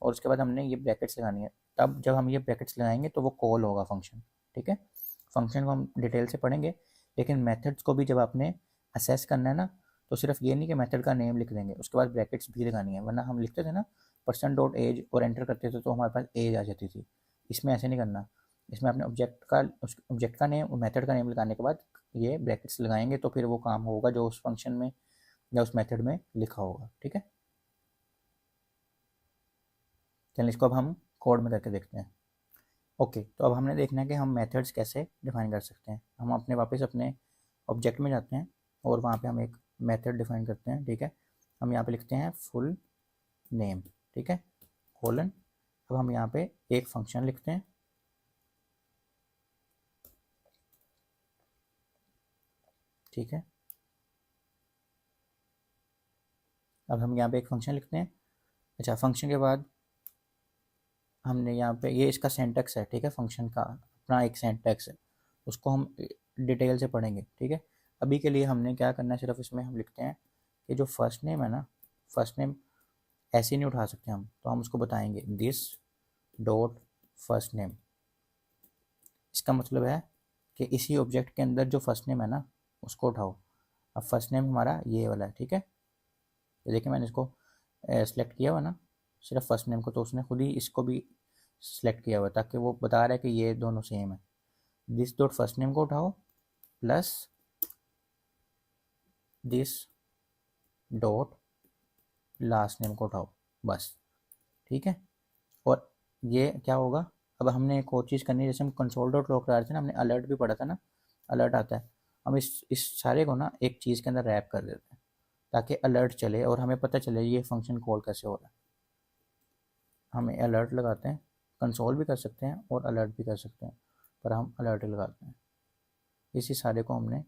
और उसके बाद हमने ये ब्रैकेट्स लगानी है। तब जब हम ये ब्रैकेट्स लगाएंगे तो वो कॉल होगा फंक्शन। ठीक है, फंक्शन को हम डिटेल से पढ़ेंगे, लेकिन मेथड्स को भी जब आपने असेस करना है ना तो सिर्फ ये नहीं कि मेथड का नेम लिख देंगे उसके बाद ब्रैकेट्स भी लगानी है, वरना हम लिखते थे ना पर्सन डॉट एज और एंटर करते थे तो हमारे पास एज आ जाती थी। इसमें ऐसे नहीं करना, इसमें अपने ऑब्जेक्ट का नेम और मेथड का नेम लगाने के बाद ये ब्रैकेट्स लगाएंगे तो फिर वो काम होगा जो उस फंक्शन में या उस मेथड में लिखा होगा। ठीक है, चलिए इसको अब हम कोड में करके देखते हैं। ओके, तो अब हमने देखना है कि हम मेथड्स कैसे डिफाइन कर सकते हैं। हम अपने वापस अपने ऑब्जेक्ट में जाते हैं, और वहाँ पे हम एक मेथड डिफाइन करते हैं, ठीक है। हम यहाँ पे लिखते हैं फुल नेम, ठीक है, कोलन। अब हम यहाँ पे एक फंक्शन लिखते हैं, ठीक है। अब हम यहाँ पे एक फंक्शन लिखते हैं। अच्छा, फंक्शन के बाद हमने यहाँ पे ये इसका सेंटेक्स है, ठीक है, फंक्शन का अपना एक सेंटेक्स है, उसको हम डिटेल से पढ़ेंगे, ठीक है। अभी के लिए हमने क्या करना है, सिर्फ इसमें हम लिखते हैं कि जो फर्स्ट नेम है ना, फर्स्ट नेम ऐसे नहीं उठा सकते हम, तो हम उसको बताएंगे दिस डॉट फर्स्ट नेम। इसका मतलब है कि इसी ऑब्जेक्ट के अंदर जो फर्स्ट नेम है ना उसको उठाओ। अब फर्स्ट नेम हमारा ये वाला है, ठीक है। ये देखिए मैंने इसको सेलेक्ट किया हुआ ना, सिर्फ फर्स्ट नेम को, तो उसने खुद ही इसको भी सेलेक्ट किया हुआ ताकि वो बता रहा है कि ये दोनों सेम है। दिस डॉट फर्स्ट नेम को उठाओ plus this dot last name को उठाओ, बस, ठीक है। और ये क्या होगा, अब हमने एक और चीज़ करनी है, जैसे हम कंसोल डॉट लॉग करा रहे थे ना, हमने अलर्ट भी पढ़ा था ना, अलर्ट आता है। हम इस सारे को ना एक चीज़ के अंदर रैप कर देते हैं ताकि अलर्ट चले और हमें पता चले ये फंक्शन कॉल कैसे हो रहा है। हमें अलर्ट लगाते हैं, कंसोल भी कर सकते हैं और अलर्ट भी कर सकते हैं, पर हम अलर्ट लगाते हैं। इसी सारे को हमने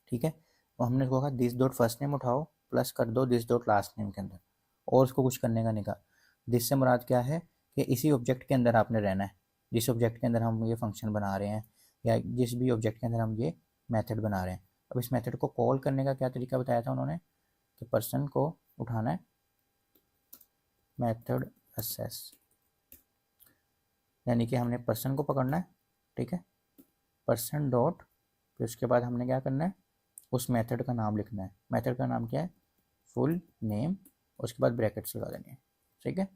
ठीक है, तो हमने इसको कहा दिस डॉट फर्स्ट नेम उठाओ प्लस कर दो दिस डॉट लास्ट नेम के अंदर, और उसको कुछ करने का नहीं कहा। दिस से मुराद क्या है कि इसी ऑब्जेक्ट के अंदर आपने रहना है, जिस ऑब्जेक्ट के अंदर हम ये फंक्शन बना रहे हैं या जिस भी ऑब्जेक्ट के अंदर हम ये मेथड बना रहे हैं। अब इस मेथड को कॉल करने का क्या तरीका बताया था उन्होंने, कि पर्सन को उठाना है, मेथड असेस, यानी कि हमने पर्सन को पकड़ना है, ठीक है, पर्सन डॉट, फिर उसके बाद हमने क्या करना है, उस मेथड का नाम लिखना है। मेथड का नाम क्या है, फुल नेम, उसके बाद ब्रैकेट्स लगा देनी है, ठीक है।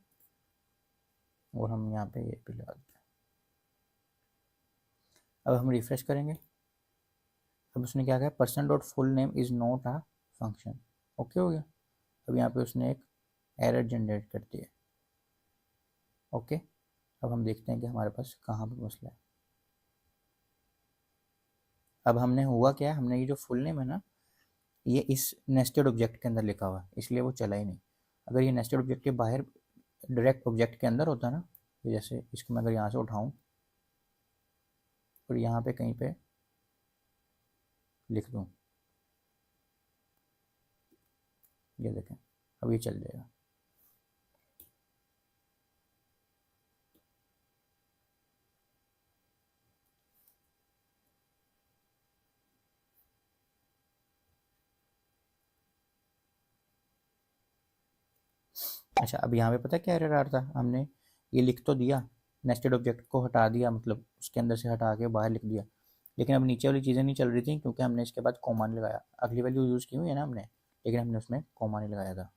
और हम यहाँ पे ये भी लगा देते हैं। अब हम रिफ्रेश करेंगे। अब उसने क्या कहा, person dot full name is not a function, okay हो गया। अब यहाँ पे उसने एक एरर जनरेट कर दी है, ओके। अब हम देखते हैं कि हमारे पास कहाँ पर मसला है। अब हमने हुआ क्या, हमने ये जो फुल नेम है ना, ये इस नेस्टेड ऑब्जेक्ट के अंदर लिखा हुआ है, इसलिए वो चला ही नहीं। अगर ये नेस्टेड ऑब्जेक्ट के बाहर डायरेक्ट ऑब्जेक्ट के अंदर होता ना, जैसे इसको मैं अगर यहाँ से उठाऊँ और यहाँ पे कहीं पे लिख दूँ, ये देखें, अब ये चल जाएगा। अच्छा, अब यहाँ पे पता क्या एरर आ रहा था, हमने ये लिख तो दिया, नेस्टेड ऑब्जेक्ट को हटा दिया, मतलब उसके अंदर से हटा के बाहर लिख दिया, लेकिन अब नीचे वाली चीज़ें नहीं चल रही थी क्योंकि हमने इसके बाद कॉमा नहीं लगाया। अगली वैल्यू यूज़ की हुई है ना हमने, लेकिन हमने उसमें कॉमा नहीं लगाया था।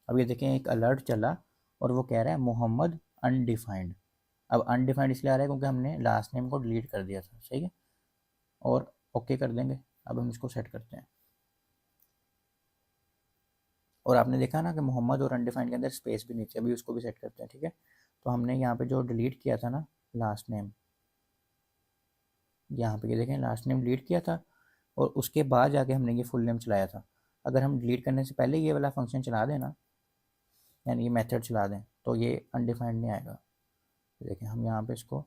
अब ये देखें एक अलर्ट चला और वो कह रहा है मोहम्मद अनडिफाइंड। अब अनडिफाइंड इसलिए आ रहा है क्योंकि हमने लास्ट नेम को डिलीट कर दिया था, सही है। और ओके कर देंगे। अब हम इसको सेट करते हैं, और आपने देखा ना कि मोहम्मद और अनडिफाइंड के अंदर स्पेस भी नीचे, अभी उसको भी सेट करते हैं, ठीक है। तो हमने यहाँ पे जो डिलीट किया था ना लास्ट नेम, यहाँ पे ये देखें लास्ट नेम डिलीट किया था और उसके बाद जाके हमने ये फुल नेम चलाया था। अगर हम डिलीट करने से पहले ये वाला फंक्शन चला दें ना, यानी ये मेथड चला दें, तो ये अनडिफाइंड नहीं आएगा। देखें हम यहाँ पे इसको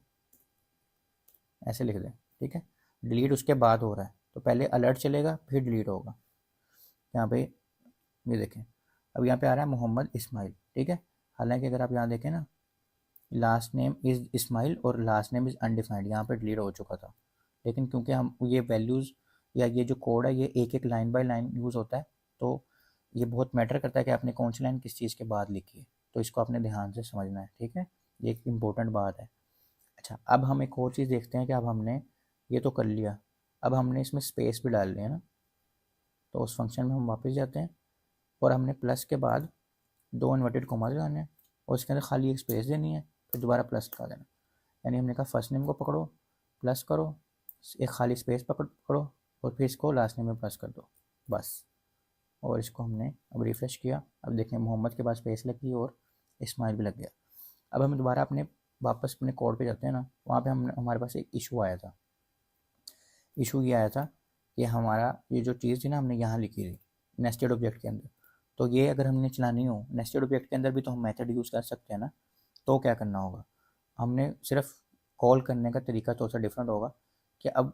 ऐसे लिख दें, ठीक है। डिलीट उसके बाद हो रहा है, तो पहले अलर्ट चलेगा फिर डिलीट होगा। यहाँ पे ये देखें, अब यहाँ पे आ रहा है मोहम्मद इस्माइल, ठीक है। हालांकि अगर आप यहाँ देखें ना, लास्ट नेम इज़ इस्माइल और लास्ट नेम इज़ अनडिफाइंड, यहाँ पे डिलीट हो चुका था, लेकिन क्योंकि हम ये वैल्यूज़ या ये जो कोड है ये एक एक लाइन बाय लाइन यूज़ होता है, तो ये बहुत मैटर करता है कि आपने कौन सी लाइन किस चीज़ के बाद लिखी है, तो इसको आपने ध्यान से समझना है, ठीक है। ये एक इम्पोर्टेंट बात है। अच्छा, अब हम एक और चीज़ देखते हैं कि अब हमने ये तो कर लिया, अब हमने इसमें स्पेस भी डाल लिया ना, तो उस फंक्शन में हम वापस जाते हैं और हमने प्लस के बाद दो इन्वर्टेड कोमा लगाने हैं और इसके अंदर खाली एक स्पेस देनी है, फिर दोबारा प्लस लगा देना। यानी हमने कहा फर्स्ट नेम को पकड़ो, प्लस करो, एक खाली स्पेस पकड़ो और फिर इसको लास्ट नेम में प्लस कर दो, बस। और इसको हमने अब रिफ्रेश किया, अब देखें मोहम्मद के पास स्पेस लगी और इस्माइल भी लग गया। अब हम दोबारा वापस अपने कोड पे जाते हैं ना, वहाँ पे हमारे पास एक इशू आया था। इशू ये आया था कि हमारा ये जो चीज़ थी ना, हमने यहाँ लिखी थी नेस्टेड ऑब्जेक्ट के अंदर। तो ये अगर हमने चलानी हो नेस्टेड ऑब्जेक्ट के अंदर भी, तो हम मेथड यूज़ कर सकते हैं ना। तो क्या करना होगा, हमने सिर्फ कॉल करने का तरीका थोड़ा सा डिफरेंट होगा कि अब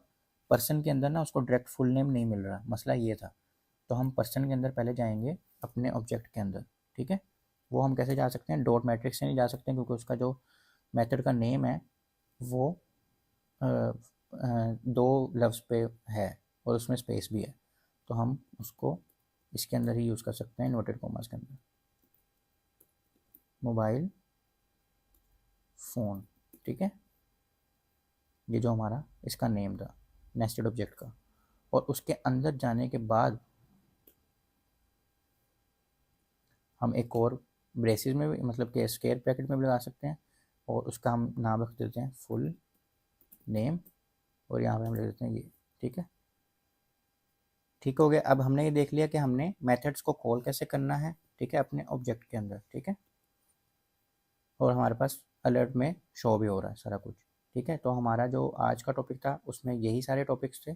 पर्सन के अंदर ना उसको डायरेक्ट फुल नेम नहीं मिल रहा, मसला ये था। तो हम पर्सन के अंदर पहले जाएंगे अपने ऑब्जेक्ट के अंदर, ठीक है। वो हम कैसे जा सकते हैं, डॉट मैट्रिक्स से नहीं जा सकते हैं, क्योंकि उसका जो मेथड का नेम है वो दो लफ्ज़ पे है और उसमें स्पेस भी है। तो हम उसको इसके अंदर ही यूज़ कर सकते हैं, इन्वर्टेड कॉमास के अंदर, मोबाइल फ़ोन, ठीक है। ये जो हमारा इसका नेम था नेस्टेड ऑब्जेक्ट का। और उसके अंदर जाने के बाद हम एक और ब्रेसिस में भी, मतलब कि स्क्वायर ब्रैकेट में भी लगा सकते हैं, और उसका हम नाम रख देते हैं फुल नेम, और यहाँ पे हम लिख देते हैं ये, ठीक है। ठीक हो गया। अब हमने ये देख लिया कि हमने मेथड्स को कॉल कैसे करना है, ठीक है, अपने ऑब्जेक्ट के अंदर, ठीक है। और हमारे पास अलर्ट में शो भी हो रहा है सारा कुछ, ठीक है। तो हमारा जो आज का टॉपिक था उसमें यही सारे टॉपिक्स थे।